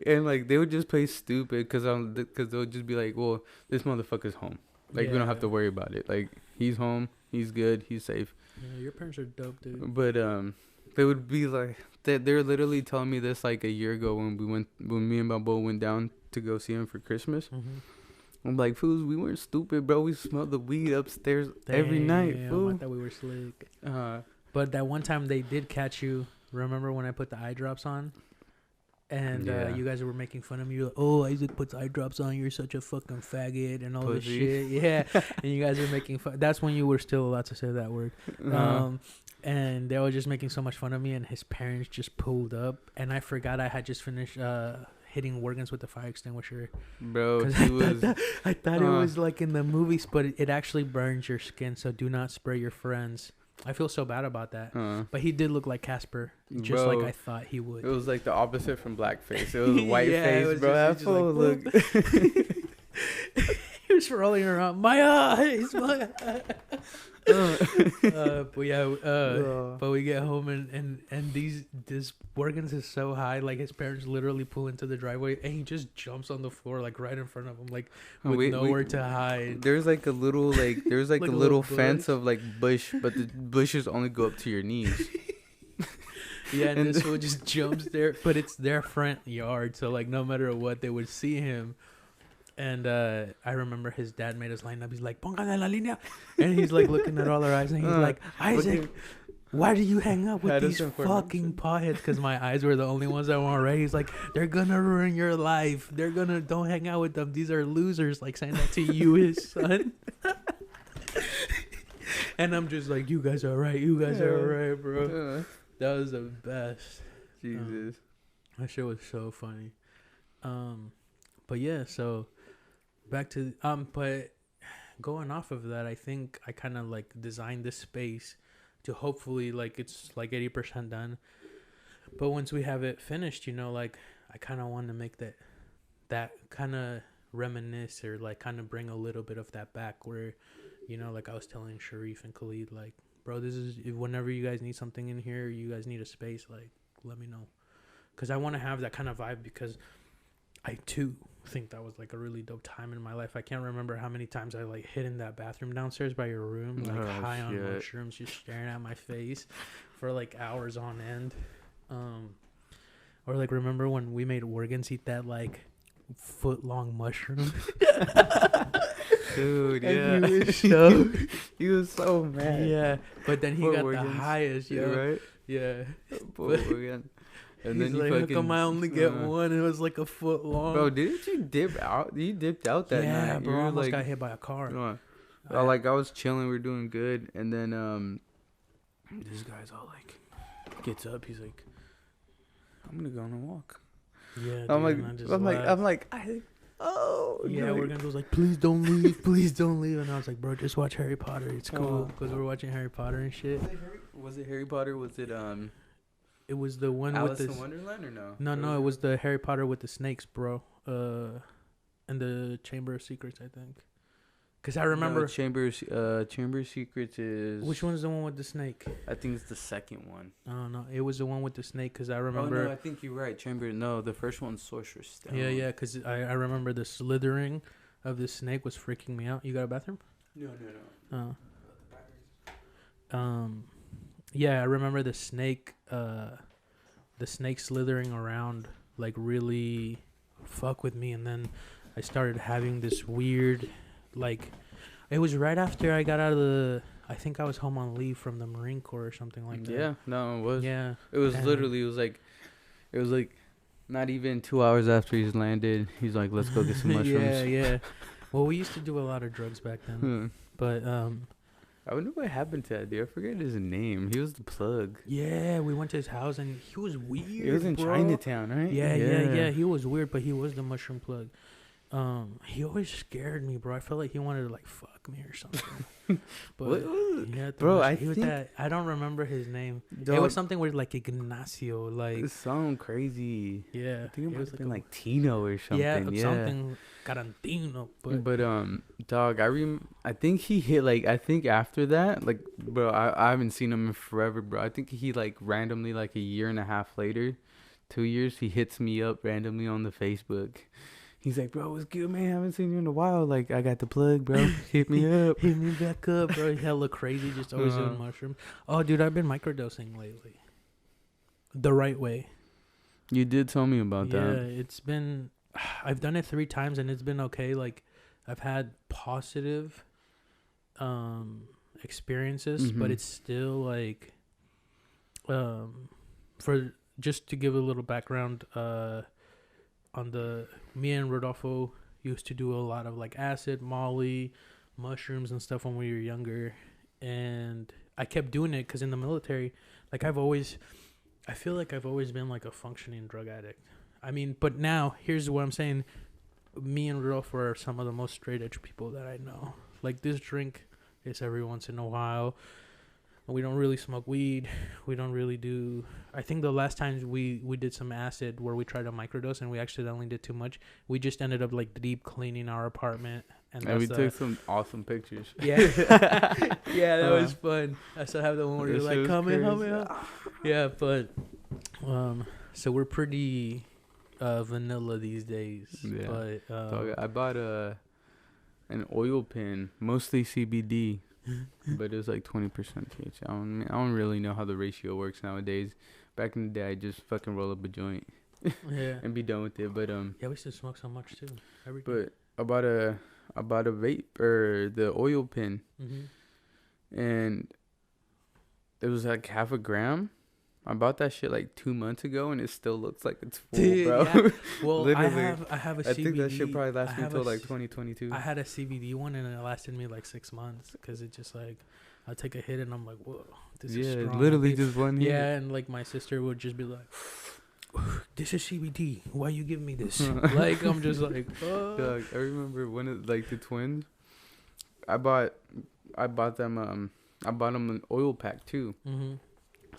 And like they would just play stupid because they would just be like, well, this motherfucker's home. Like we don't have to worry about it. Like he's home, he's good, he's safe. Yeah, your parents are dope, dude. But they would be like, they're literally telling me this like a year ago when me and Balboa went down to go see him for Christmas. I'm like, fools, we weren't stupid, bro. We smelled the weed upstairs every night, fool. I thought we were slick. But that one time they did catch you. Remember when I put the eye drops on? And you guys were making fun of me. You're like, oh, Isaac puts eye drops on. You're such a fucking faggot and all this shit. Yeah. And you guys were making fun. That's when you were still allowed to say that word. And they were just making so much fun of me. And his parents just pulled up. And I forgot I had just finished hitting Worgans with the fire extinguisher. Bro, I thought it was like in the movies, but it actually burns your skin. So do not spray your friends. I feel so bad about that. But he did look like Casper, just like I thought he would. It was like the opposite from blackface. It was white face, bro. That fool look. He was rolling around. My eyes, my eyes. But we get home and this Worgans is so high, like his parents literally pull into the driveway and he just jumps on the floor like right in front of him, like with nowhere to hide. There's like a little like a little fence of like bush, but the bushes only go up to your knees. Yeah, and this fool just jumps there, but it's their front yard, so like no matter what they would see him. And I remember his dad made us line up. He's like, "Póngale la línea," and he's like looking at all our eyes, and he's like, "Isaac, why do you hang up with these fucking potheads?" Because my eyes were the only ones that weren't right. He's like, "They're gonna ruin your life. Don't hang out with them. These are losers." Like saying that to you, his son. And I'm just like, "You guys are right. You guys are right, bro." That was the best. Jesus, that shit was so funny. But yeah, so. Back to but going off of that, I think I kind of like designed this space to hopefully like it's like 80% done. But once we have it finished, you know, like I kind of want to make that kind of reminisce or like kind of bring a little bit of that back where, you know, like I was telling Sharif and Khalid, like, bro, this is whenever you guys need something in here, you guys need a space, like let me know, because I want to have that kind of vibe because I too think that was like a really dope time in my life. I can't remember how many times I like hid in that bathroom downstairs by your room, like high on mushrooms, just staring at my face for like hours on end. Or like remember when we made Morgans eat that like foot-long mushroom? Dude, yeah. He was so mad. Yeah, but then he got the highest, yo. Right? Yeah. And he's then like, how come I only get one? It was like a foot long. Bro, didn't you dip out? You dipped out that night. Yeah, bro. I almost got hit by a car. I was chilling. We were doing good. And then this guy's all like, gets up. He's like, I'm going to go on a walk. Yeah, I'm like, yeah, Morgan was like, please don't leave, please don't leave. And I was like, bro, just watch Harry Potter. It's cool. Because we're watching Harry Potter and shit. Was it Harry Potter? Was it, It was the one Alice with the... in Wonderland or no? No, it was the Harry Potter with the snakes, bro. And the Chamber of Secrets, I think. Because I remember... No, Chamber of Secrets is... Which one is the one with the snake? I think it's the second one. Oh, no. It was the one with the snake because I remember... Oh, no, I think you're right. The first one's Sorcerer's Stone. Yeah, because I remember the slithering of the snake was freaking me out. You got a bathroom? No. Yeah, I remember the snake slithering around like really fuck with me, and then I started having this weird, like, it was right after I got out of I think I was home on leave from the Marine Corps or something like that. Yeah, no, it was. Yeah. It was literally, it was like not even 2 hours after he's landed. He's like, let's go get some mushrooms. Yeah. Well, we used to do a lot of drugs back then. But, I wonder what happened to that dude. I forget his name. He was the plug. Yeah, we went to his house and he was weird. He was in Chinatown, right? Yeah. He was weird, but he was the mushroom plug. He always scared me, bro. I felt like he wanted to like fuck me or something. But yeah, bro, I don't remember his name. It was something with like Ignacio, like it sounded crazy. Yeah, I think it must have been like Tino or something. Yeah, something Carantino. But dog, I think he hit I think after that, like, bro, I haven't seen him in forever, bro. I think he like randomly like a year and a half later, 2 years, he hits me up randomly on the Facebook. He's like, bro, what's good, man? I haven't seen you in a while. Like, I got the plug, bro. Hit me up. Hit me back up, bro. He hella crazy, just always doing mushrooms. Oh, dude, I've been microdosing lately. The right way. You did tell me about that. Yeah, it's been... I've done it 3 times, and it's been okay. Like, I've had positive experiences, but it's still, like... for just to give a little background... me and Rodolfo used to do a lot of like acid, Molly, mushrooms and stuff when we were younger, and I kept doing it because in the military, like I feel like I've always been like a functioning drug addict. I mean, but now here's what I'm saying: me and Rodolfo are some of the most straight edge people that I know. Like this drink is every once in a while. We don't really smoke weed. We don't really do... I think the last times we did some acid where we tried to microdose and we accidentally did too much, we just ended up like deep cleaning our apartment. And we took some awesome pictures. Yeah. Yeah, that was fun. I still have the one where you're like, come in. Yeah, but... so we're pretty vanilla these days. Yeah. But, so I bought an oil pen, mostly CBD. But it was like 20% THC. I don't really know how the ratio works nowadays. Back in the day, I just fucking roll up a joint, and be done with it. But yeah, we used to smoke so much too. But I bought a vape or the oil pen, and it was like 0.5 gram. I bought that shit like 2 months ago, and it still looks like it's full, bro. Yeah. Well, literally, I have a CBD. I think that shit probably lasts me until like 2022. I had a CBD one, and it lasted me like 6 months because it just like I take a hit, and I'm like, whoa, this is strong. Yeah, literally just one hit. Yeah, and like my sister would just be like, this is CBD. Why you giving me this? Like I'm just like, oh. Dog, I remember when it like the twins. I bought them an oil pack too.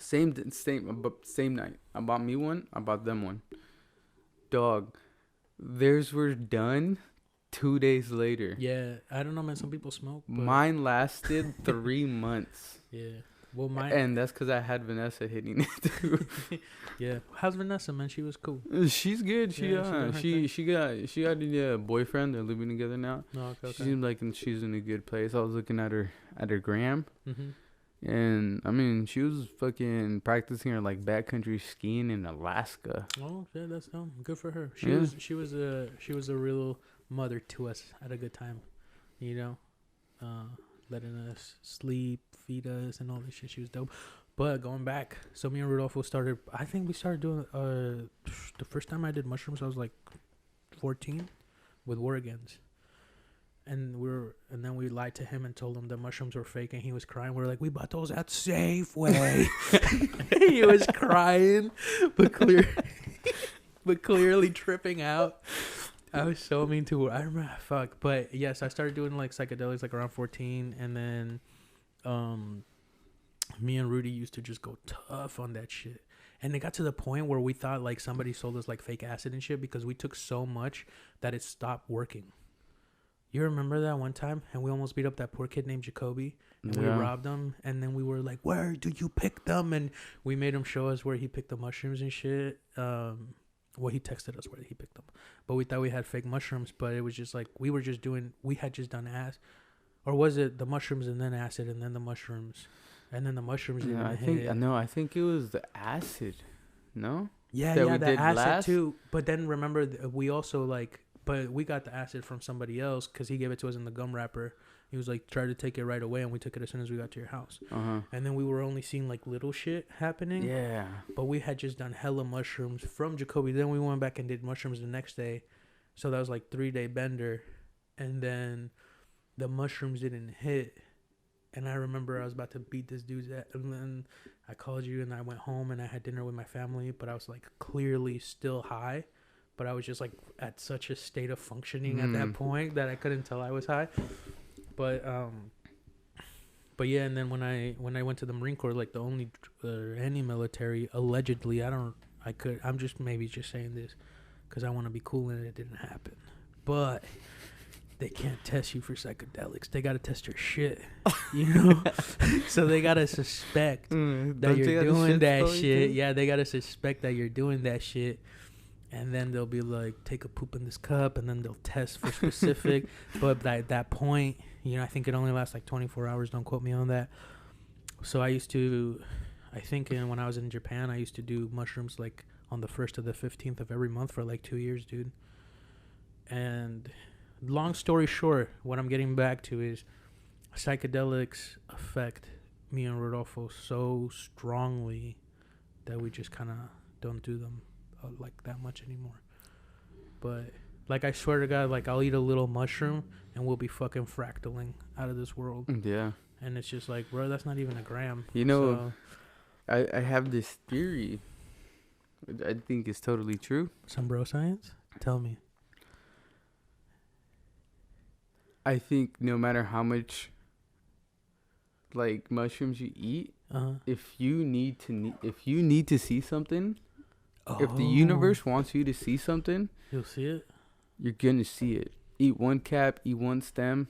Same night. I bought me one. I bought them one. Dog, theirs were done 2 days later. Yeah, I don't know, man. Some people smoke. But... Mine lasted 3 months. Yeah. Well, and that's because I had Vanessa hitting it too. Yeah. How's Vanessa, man? She was cool. She's good. She got a boyfriend. They're living together now. Oh, okay. She seems like she's in a good place. I was looking at her gram. And I mean, she was fucking practicing her like backcountry skiing in Alaska. Oh, yeah, that's good for her. She was a real mother to us at a good time, you know, letting us sleep, feed us, and all this shit. She was dope. But going back, so me and Rodolfo started. I think we started doing. The first time I did mushrooms, I was like 14, with Oregons. And then we lied to him and told him the mushrooms were fake, and he was crying. We were like, we bought those at Safeway. He was crying, but clearly tripping out. I was so mean to her. I remember, fuck. But yes, I started doing like psychedelics like around 14, and then, me and Rudy used to just go tough on that shit. And it got to the point where we thought like somebody sold us like fake acid and shit because we took so much that it stopped working. You remember that one time? And we almost beat up that poor kid named Jacoby. And we robbed him. And then we were like, where do you pick them? And we made him show us where he picked the mushrooms and shit. Well, he texted us where he picked them. But we thought we had fake mushrooms. But it was just like, we had just done acid. Or was it the mushrooms and then acid and then the mushrooms? And then the mushrooms didn't hit. I think it was the acid. No? Yeah, the acid last? Too. But then remember, we also like... But we got the acid from somebody else because he gave it to us in the gum wrapper. He was like, try to take it right away, and we took it as soon as we got to your house. And then we were only seeing like little shit happening. Yeah. But we had just done hella mushrooms from Jacoby. Then we went back and did mushrooms the next day. So that was like 3-day bender. And then the mushrooms didn't hit. And I remember I was about to beat this dude's ass. And then I called you and I went home and I had dinner with my family. But I was like clearly still high. But I was just like at such a state of functioning at that point that I couldn't tell I was high. But yeah, and then when I went to the Marine Corps, like the only any military allegedly, I'm just maybe just saying this because I want to be cool and it didn't happen. But they can't test you for psychedelics. They gotta test your shit, you know. So they gotta suspect that you're doing that shit. Yeah, they gotta suspect that you're doing that shit. And then they'll be like, take a poop in this cup, and then they'll test for specific. But at that point, you know, I think it only lasts like 24 hours. Don't quote me on that. So I think when I was in Japan, I used to do mushrooms like on the 1st to the 15th of every month for like 2 years, dude. And long story short, what I'm getting back to is psychedelics affect me and Rodolfo so strongly that we just kind of don't do them like that much anymore. But like I swear to God, like I'll eat a little mushroom and we'll be fucking fractaling out of this world. Yeah. And it's just like, bro, that's not even a gram. You know, so, I have this theory. I think it's totally true. Some bro science? Tell me. I think no matter how much like mushrooms you eat, if you need to see something. If the universe wants you to see something, you'll see it. You're gonna see it. Eat one cap, eat one stem,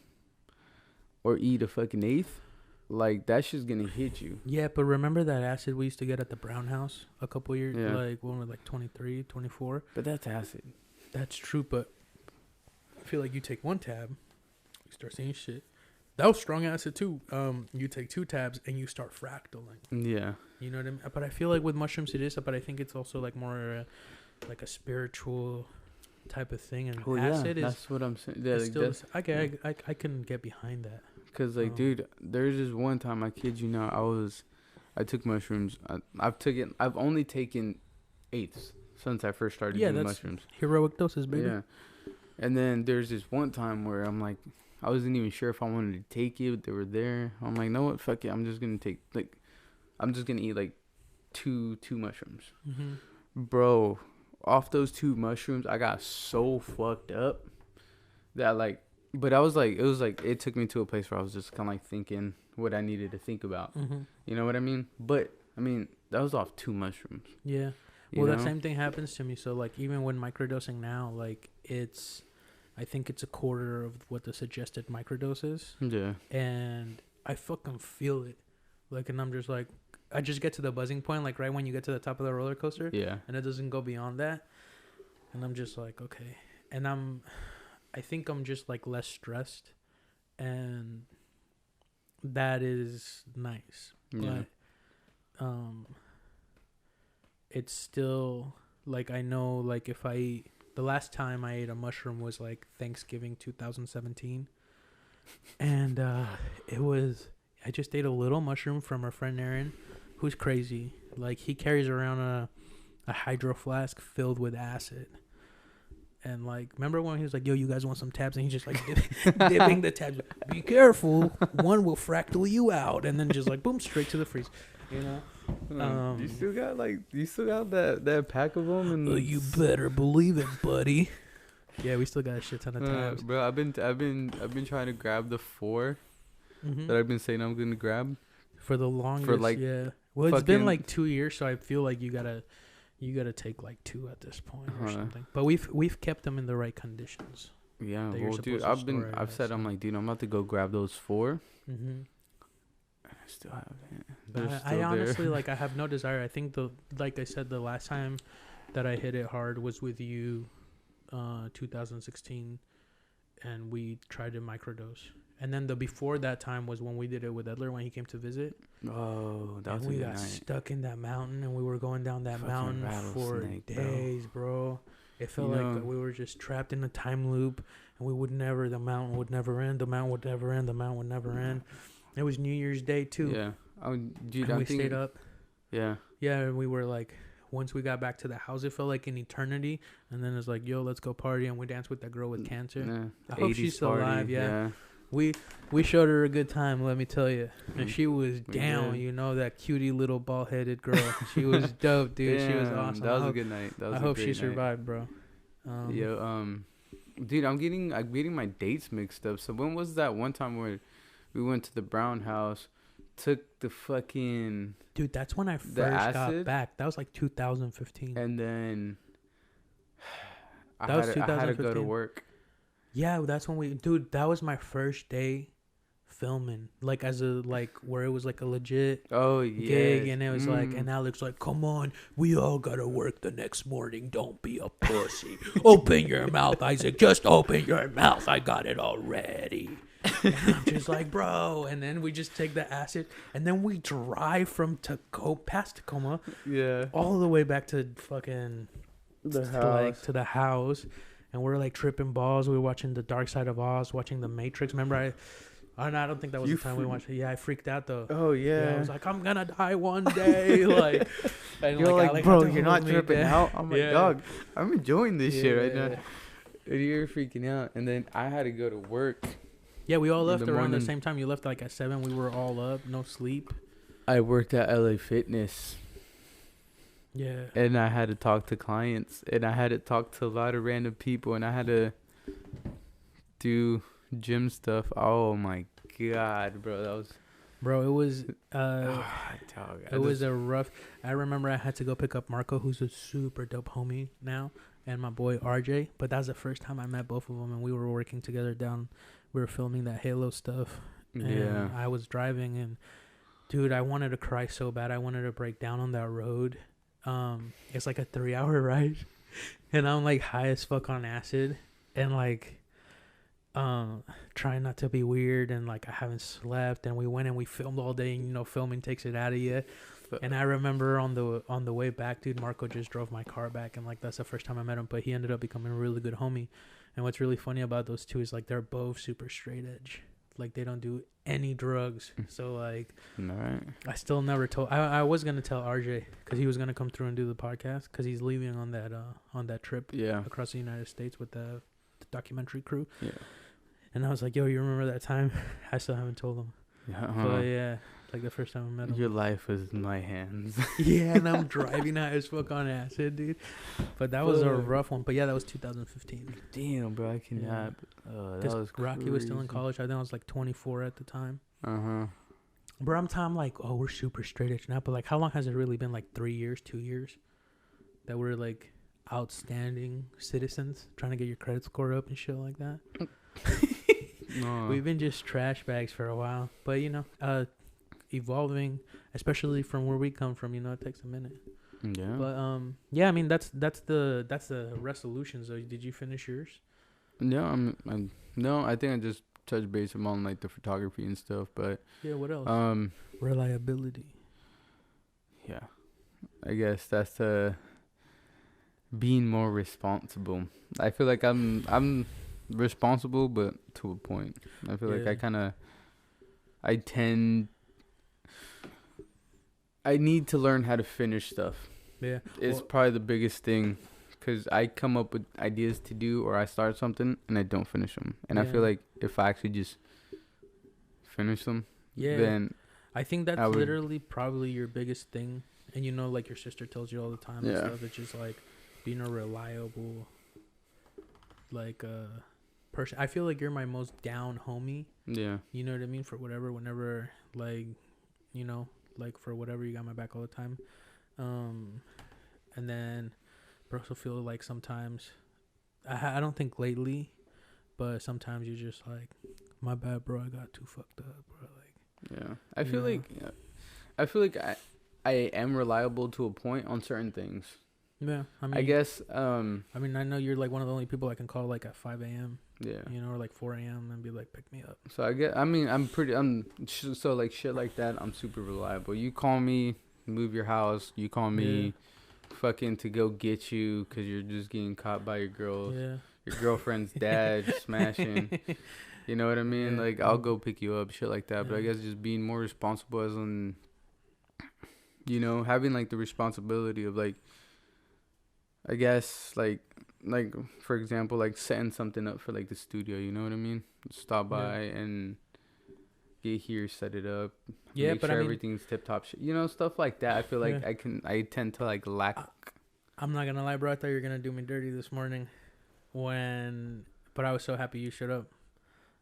or eat a fucking eighth. Like that shit's gonna hit you. Yeah, but remember that acid we used to get at the Brown House a couple years, like when we were like 23, 24. But that's acid. That's true, but I feel like you take one tab, you start seeing shit. That was strong acid too. You take 2 tabs and you start fractaling. Yeah. You know what I mean? But I feel like with mushrooms it is, but I think it's also like more like a spiritual type of thing. And acid is... that's what I'm saying. Yeah, I can get behind that. Because, like, dude, there's this one time, I kid you not, I took mushrooms. I've only taken eighths since I first started doing mushrooms. Heroic doses, baby. Yeah. And then there's this one time where I'm like, I wasn't even sure if I wanted to take it. They were there. I'm like, no, what? Fuck it. I'm just going to eat like two mushrooms. Mm-hmm. Bro, off those 2 mushrooms, I got so fucked up that like, but I was like, it took me to a place where I was just kind of like thinking what I needed to think about. Mm-hmm. You know what I mean? But I mean, that was off 2 mushrooms. Yeah. Well, that same thing happens to me. So like, even when microdosing now, like I think it's a quarter of what the suggested microdose is. Yeah. And I fucking feel it. Like, and I'm just like, I just get to the buzzing point, like right when you get to the top of the roller coaster. Yeah. And it doesn't go beyond that. And I'm just like, okay. And I think I'm just like less stressed. And that is nice. Yeah. But it's still like, I know, like, if I eat, the last time I ate a mushroom was like Thanksgiving 2017, and it was, I just ate a little mushroom from our friend Aaron, who's crazy. Like, he carries around a hydro flask filled with acid. And like, remember when he was like, "Yo, you guys want some tabs?" And he's just like dipping the tabs. Be careful, one will fractal you out, and then just like boom, straight to the freeze. You know. You still got that pack of them, and you better believe it, buddy. Yeah, we still got a shit ton of tabs, bro. I've been trying to grab the 4 that I've been saying I'm gonna grab for the longest. Yeah. Well, it's been like 2 years, so I feel like you gotta take like 2 at this point or something. But we've kept them in the right conditions. Yeah, well, dude, I've said, I'm like, dude, I'm about to go grab those 4. I still haven't. I honestly like, I have no desire. I think like I said, the last time that I hit it hard was with you, 2016, and we tried to microdose. And then the before that time was when we did it with Edler when he came to visit. Oh, that was a good night. We got stuck in that mountain, and we were going down that mountain for days, bro. It felt like we were just trapped in a time loop, and the mountain would never end. The mountain would never end. The mountain would never end. It was New Year's Day too. Yeah. Dude, and we stayed up. Yeah. Yeah, and we were like, once we got back to the house, it felt like an eternity. And then it's like, yo, let's go party, and we danced with that girl with cancer. Yeah. I hope she's still alive. Yeah. We showed her a good time, let me tell you. And she was down, you know, that cutie little bald-headed girl. She was dope, dude. She was awesome. That was a good night. I hope she survived, bro. Dude, I'm getting my dates mixed up. So when was that one time where we went to the Brown house, took the fucking... Dude, that's when I first got back. That was like 2015. And then I had to go to work. Yeah, that's when that was my first day filming, like, as a, like, where it was like a legit gig, and it was like, and Alex like, come on, we all gotta work the next morning, don't be a pussy. Open your mouth, Isaac, just open your mouth, I got it already. And I'm just like, bro, and then we just take the acid, and then we drive from past Tacoma, all the way back to fucking to the house. And we're like tripping balls. We were watching The Dark Side of Oz, watching The Matrix. Remember, I don't think that was the time we watched it. Yeah, I freaked out though. Oh yeah. I was like, I'm gonna die one day. Like, and you're like, bro, you're not tripping out. I'm like, dog, I'm enjoying this shit right now. And you're freaking out. And then I had to go to work. Yeah, we all left around the same time. You left like at 7. We were all up, no sleep. I worked at LA Fitness. Yeah. And I had to talk to clients, and I had to talk to a lot of random people, and I had to do gym stuff. Oh my God, bro, that was... Bro, it was it was a rough... I remember I had to go pick up Marco, who's a super dope homie now, and my boy RJ, but that was the first time I met both of them, and we were working together we were filming that Halo stuff, and I was driving, and dude, I wanted to cry so bad. I wanted to break down on that road. It's like a 3-hour ride, and I'm like high as fuck on acid, and like trying not to be weird, and like I haven't slept, and we went and we filmed all day, and you know, filming takes it out of you. And I remember on the way back, dude, Marco just drove my car back, and like that's the first time I met him, but he ended up becoming a really good homie. And what's really funny about those two is like they're both super straight edge. Like, they don't do any drugs. So, like, I still never told... I was going to tell RJ, because he was going to come through and do the podcast, because he's leaving on that trip across the United States with the documentary crew. Yeah. And I was like, yo, you remember that time? I still haven't told him. Yeah. But, yeah, like the first time I met him. Your life was in my hands. Yeah, and I'm driving high as fuck on acid, dude. But that was a rough one. But, yeah, that was 2015. Damn, bro, I cannot... That was Rocky crazy. Was still in college. I think I was like 24 at the time. Bro, I'm like, oh, we're super straight edge now. But like, how long has it really been? Like 3 years, 2 years, that we're like outstanding citizens, trying to get your credit score up and shit like that. We've been just trash bags for a while, but you know, evolving, especially from where we come from. You know, it takes a minute. Yeah. But yeah, I mean, that's the resolution. So, did you finish yours? No, no. I think I just touch base on like the photography and stuff. But yeah, what else? Reliability. Yeah, I guess that's being more responsible. I feel like I'm responsible, but to a point. I feel like I need to learn how to finish stuff. Yeah, it's probably the biggest thing, because I come up with ideas to do, or I start something and I don't finish them, and I feel like if I actually just finish them, then I think that's literally probably your biggest thing. And you know, like your sister tells you all the time and stuff. It's just like being a reliable, like person. I feel like you're my most down homie. Yeah. You know what I mean? For whatever, whenever, like, you know, like for whatever, you got my back all the time. And then, but also feel like sometimes, I don't think lately, but sometimes you're just like, my bad, bro. I got too fucked up, bro. Like, yeah. I feel like I am reliable to a point on certain things. Yeah, I mean, I guess. I mean, I know you're like one of the only people I can call like at 5 a.m. Yeah. You know, or like 4 a.m. and be like, pick me up. So so like shit like that. I'm super reliable. You call me, move your house. You call me, fucking to go get you because you're just getting caught by your girl. Yeah. Your girlfriend's dad smashing. You know what I mean? Yeah. Like I'll go pick you up, shit like that. Yeah. But I guess just being more responsible, as in, you know, having like the responsibility of like, I guess like for example, like setting something up for like the studio, you know what I mean? Stop by and get here, set it up, make sure everything's tip top shit, you know, stuff like that. I feel like I tend to like lack. I'm not gonna lie, bro. I thought you were gonna do me dirty this morning, but I was so happy you showed up,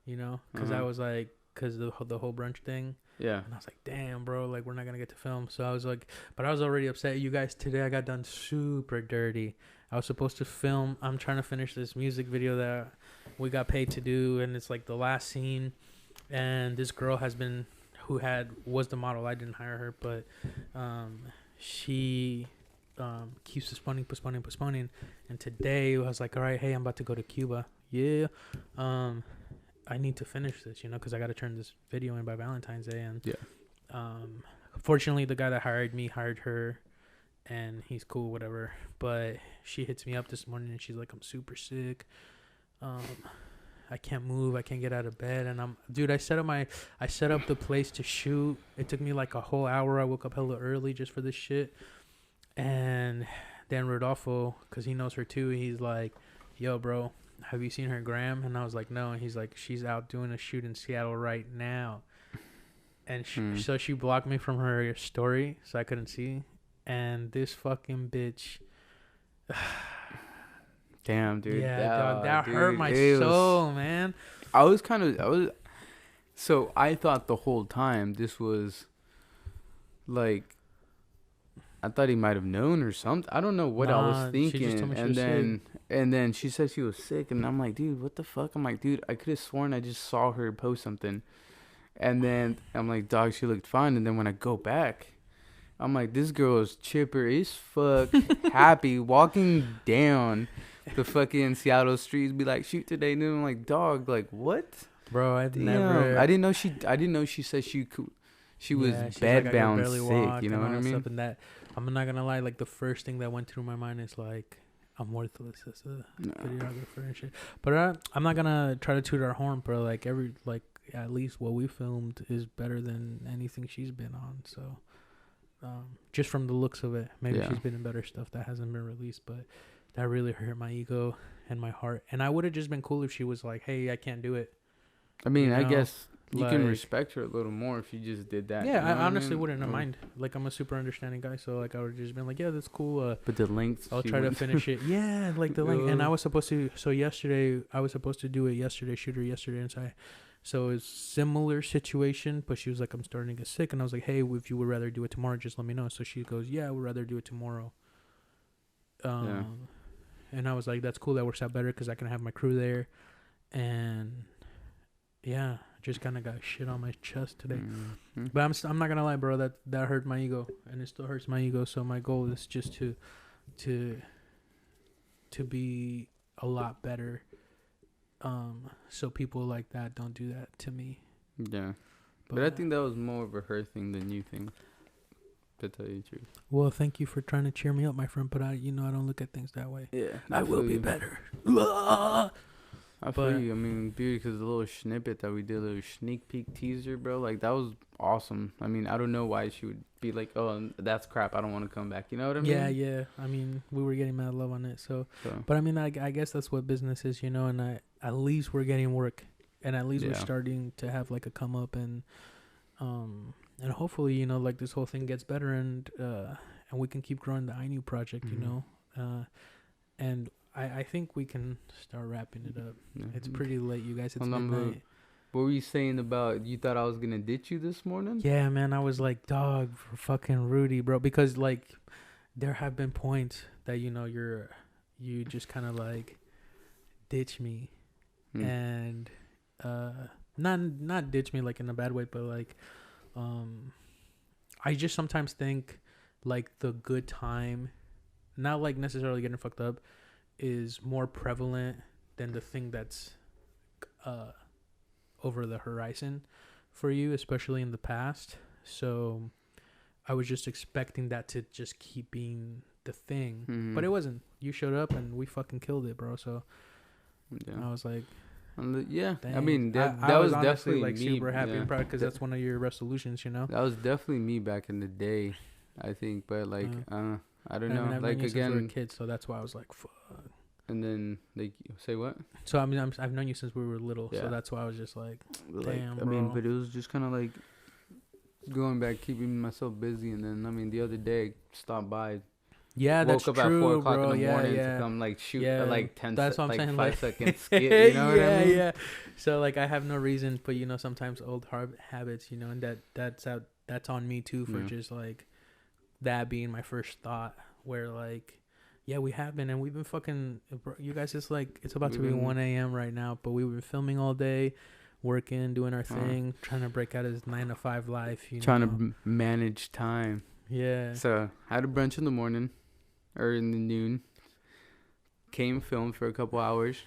you know, because I was like, because the whole brunch thing. Yeah. And I was like, damn, bro, like, we're not going to get to film. So I was like, but I was already upset. You guys, today I got done super dirty. I was supposed to film. I'm trying to finish this music video that we got paid to do. And it's like the last scene. And this girl was the model. I didn't hire her, but she keeps postponing. And today I was like, all right, hey, I'm about to go to Cuba. Yeah. I need to finish this, you know, because I got to turn this video in by Valentine's Day. And fortunately, the guy that hired me hired her, and he's cool, whatever. But she hits me up this morning, and she's like, I'm super sick. I can't move. I can't get out of bed. And I set up the place to shoot. It took me like a whole hour. I woke up hella early just for this shit. And then Rodolfo, because he knows her too, he's like, yo, bro, have you seen her gram? And I was like, no. And he's like, she's out doing a shoot in Seattle right now. And so she blocked me from her story, so I couldn't see. And this fucking bitch. Damn, dude. Yeah, dog, that hurt my soul, man. So I thought the whole time this was like, I thought he might have known or something. I don't know what I was thinking. She just told me she was sick. And then she said she was sick, and I'm like, dude, what the fuck? I'm like, dude, I could have sworn I just saw her post something. And then I'm like, dog, she looked fine. And then when I go back, I'm like, this girl is chipper as fuck, happy, walking down the fucking Seattle streets, be like, shoot today. And then I'm like, dog, like, what? Bro, I didn't know she said she was bedbound like, sick, you know what I mean? And that, I'm not gonna lie, like the first thing that went through my mind is like, I'm worthless as a videographer and shit. But I'm not gonna try to toot our horn, bro. Like at least what we filmed is better than anything she's been on. So just from the looks of it, maybe she's been in better stuff that hasn't been released, but that really hurt my ego and my heart. And I would have just been cool if she was like, hey, I can't do it. I mean, I guess you can respect her a little more if you just did that. Yeah, you know I honestly wouldn't have mind. Like, I'm a super understanding guy, so like I would have just been like, yeah, that's cool. But the length, I'll try to finish it. Yeah, like the length. And I was supposed to. So yesterday, I was supposed to do it yesterday. Shoot her yesterday, and so it's similar situation. But she was like, I'm starting to get sick, and I was like, hey, if you would rather do it tomorrow, just let me know. So she goes, yeah, I would rather do it tomorrow. And I was like, that's cool. That works out better because I can have my crew there, and yeah. Just kind of got shit on my chest today. Mm-hmm. But I'm not gonna lie, bro, that hurt my ego, and it still hurts my ego. So my goal is just to be a lot better so people like that don't do that to me. Yeah. But I think that was more of a her thing than you think, to tell you the truth. Well, thank you for trying to cheer me up, my friend, but I don't look at things that way. Yeah. I will be better. I feel you. I mean, dude, because the little snippet that we did, a little sneak peek teaser, bro, like, that was awesome. I mean, I don't know why she would be like, oh, that's crap, I don't want to come back. You know what I mean? Yeah. I mean, we were getting mad love on it, so. But, I mean, I guess that's what business is, you know, and at least we're getting work. And at least we're starting to have, like, a come up, and hopefully, you know, like, this whole thing gets better, and we can keep growing the iKnew project, you know, and I think we can start wrapping it up. It's pretty late, you guys. It's midnight. What were you saying about you thought I was gonna ditch you this morning? Yeah, man, I was like, dog, for fucking Rudy, bro, because, like, there have been points that, you know, you just kind of, like, ditch me, and not ditch me like in a bad way, but like I just sometimes think like the good time, not like necessarily getting fucked up, is more prevalent than the thing that's over the horizon for you, especially in the past. So I was just expecting that to just keep being the thing, but it wasn't. You showed up and we fucking killed it, bro. So I was like, yeah, dang. I mean, that was honestly, definitely like me, super happy and proud because that's one of your resolutions, you know. That was definitely me back in the day, I think. But like, I don't know. I mean, like, again, since we were kids, so that's why I was like, fuck. And then like, say what? So I mean, I've known you since we were little, so that's why I was just like, damn, bro. I mean, but it was just kind of like going back, keeping myself busy, and then I mean, the other day, stopped by. Yeah, that's true, bro. Woke up at 4 o'clock in the morning to come like shoot like 10 that's what I'm saying, 5 second skit, you know what I mean? Yeah. So like I have no reason, but you know, sometimes old habits, you know, and that's on me too for just like that being my first thought, where like, yeah, we have been, and we've been fucking, you guys, it's like, it's about to be 1 a.m. right now, but we've been filming all day, working, doing our thing, trying to break out his 9-to-5 life, you know. Trying to manage time. Yeah. So I had a brunch in the morning. Or in the noon, came, filmed for a couple hours,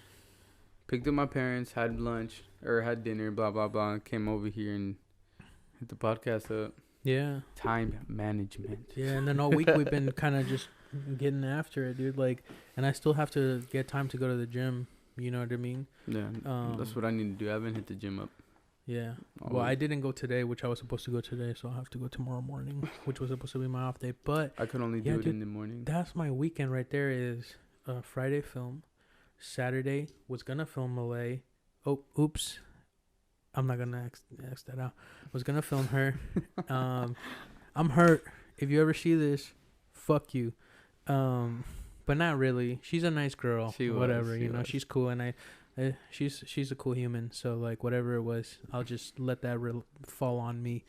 picked up my parents, had lunch, or had dinner, blah, blah, blah, came over here and hit the podcast up. Yeah. Time management. Yeah, and then all week we've been kind of just getting after it, dude. Like, and I still have to get time to go to the gym, you know what I mean? Yeah, that's what I need to do. I haven't hit the gym up. Yeah. Well, I didn't go today, which I was supposed to go today, so I'll have to go tomorrow morning, which was supposed to be my off day. But I could only do it in the morning. That's my weekend right there. Is Friday film, Saturday was gonna film Malay. Oh, oops, I'm not gonna X that out. Was gonna film her. I'm hurt. If you ever see this, fuck you. But not really. She's a nice girl. Whatever, you know. She's cool, and she's a cool human, so like whatever it was, I'll just let that fall on me.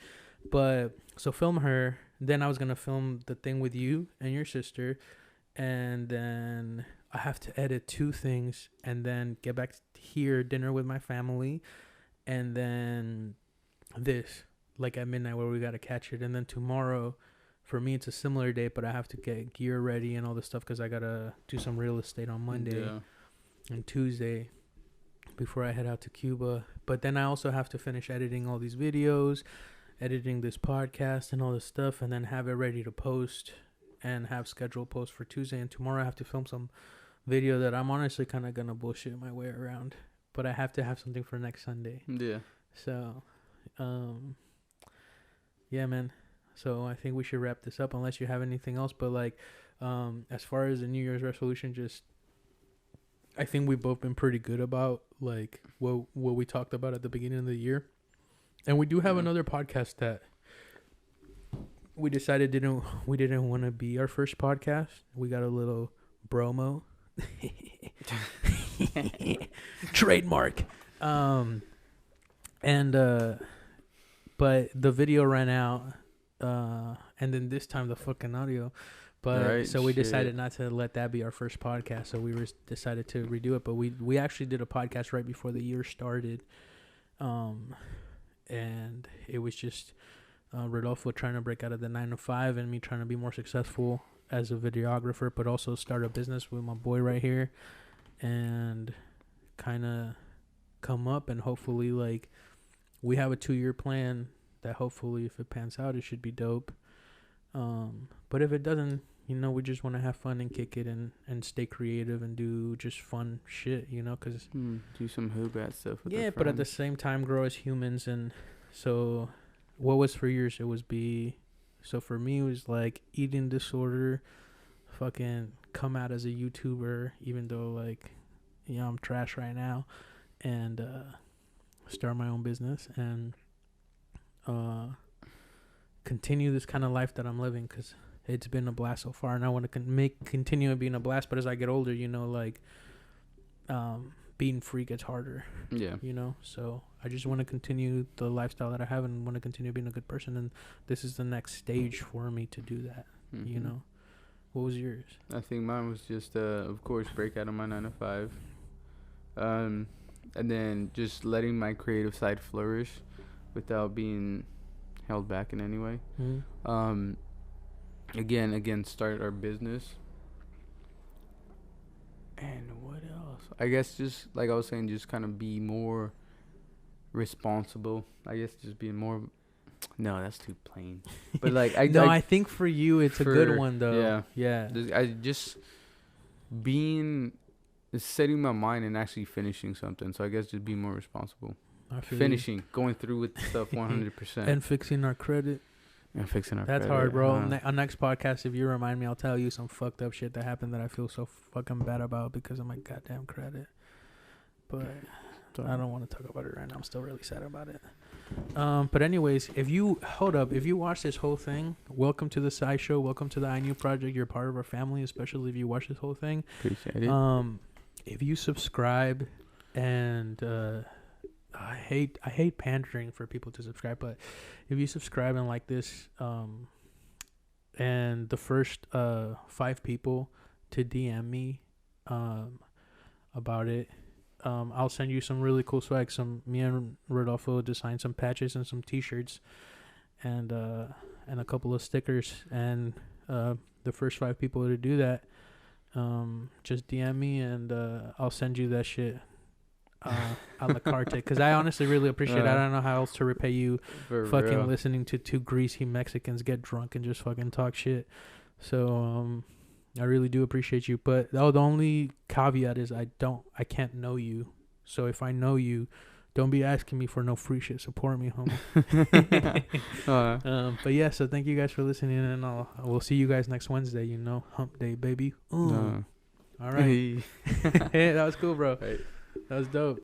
But so film her, then I was gonna film the thing with you and your sister, and then I have to edit 2 things, and then get back here, dinner with my family, and then this like at midnight where we gotta catch it, and then tomorrow for me it's a similar date, but I have to get gear ready and all this stuff because I gotta do some real estate on Monday and Tuesday before I head out to Cuba. But then I also have to finish editing all these videos, editing this podcast and all this stuff, and then have it ready to post and have scheduled posts for Tuesday. And tomorrow I have to film some video that I'm honestly kind of gonna bullshit my way around, but I have to have something for next Sunday. Yeah. So, yeah, man. So I think we should wrap this up unless you have anything else. But like, as far as the New Year's resolution, just I think we've both been pretty good about like what we talked about at the beginning of the year. And we do have another podcast that we decided we didn't want to be our first podcast. We got a little bromo. Trademark. But the video ran out, and then this time the fucking audio. But so we decided not to let that be our first podcast. So we decided to redo it. But we actually did a podcast right before the year started. And it was just Rodolfo trying to break out of the 9-to-5 and me trying to be more successful as a videographer, but also start a business with my boy right here, and kind of come up, and hopefully like we have a 2-year plan that hopefully if it pans out it should be dope. But if it doesn't, you know, we just want to have fun and kick it and stay creative and do just fun shit, you know, because do some hood rat stuff with but at the same time grow as humans. And so what was for yours? It was so for me it was like eating disorder, fucking come out as a YouTuber, even though like, you know, I'm trash right now, and start my own business and continue this kind of life that I'm living, because it's been a blast so far, and I want to continue being a blast. But as I get older, you know, like being free gets harder. Yeah. You know, so I just want to continue the lifestyle that I have and want to continue being a good person, and this is the next stage for me to do that. Mm-hmm. You know, what was yours? I think mine was just of course break out of my 9 to 5, and then just letting my creative side flourish without being held back in any way. Mm-hmm. Again, start our business. And what else? I guess just like I was saying, just kind of be more responsible. I guess just being more. No, that's too plain. But like, I think for you, it's a good one though. Yeah. I just setting my mind and actually finishing something. So I guess just be more responsible. Finishing, going through with stuff 100%, and fixing our credit. And fixing our That's credit. Hard, bro. On next podcast, if you remind me, I'll tell you some fucked up shit that happened that I feel so fucking bad about because of my goddamn credit. But I don't want to talk about it right now. I'm still really sad about it. But anyways, if you watch this whole thing, welcome to the SciShow. Welcome to the I Knew Project. You're part of our family, especially if you watch this whole thing. Appreciate it. If you subscribe, and I hate pandering for people to subscribe, but if you subscribe and like this, and the first 5 people to DM me about it, I'll send you some really cool swag. Me and Rodolfo designed some patches and some T-shirts, and a couple of stickers. And the first 5 people to do that, just DM me, and I'll send you that shit. A la carte, because I honestly really appreciate it. I don't know how else to repay you for fucking real. Listening to 2 greasy Mexicans get drunk and just fucking talk shit. So I really do appreciate you, but the only caveat is I can't know you. So if I know you, don't be asking me for no free shit. Support me, homie. But yeah, so thank you guys for listening, and we'll see you guys next Wednesday. You know, hump day, baby. All right. Hey, that was cool, bro. Right. That was dope.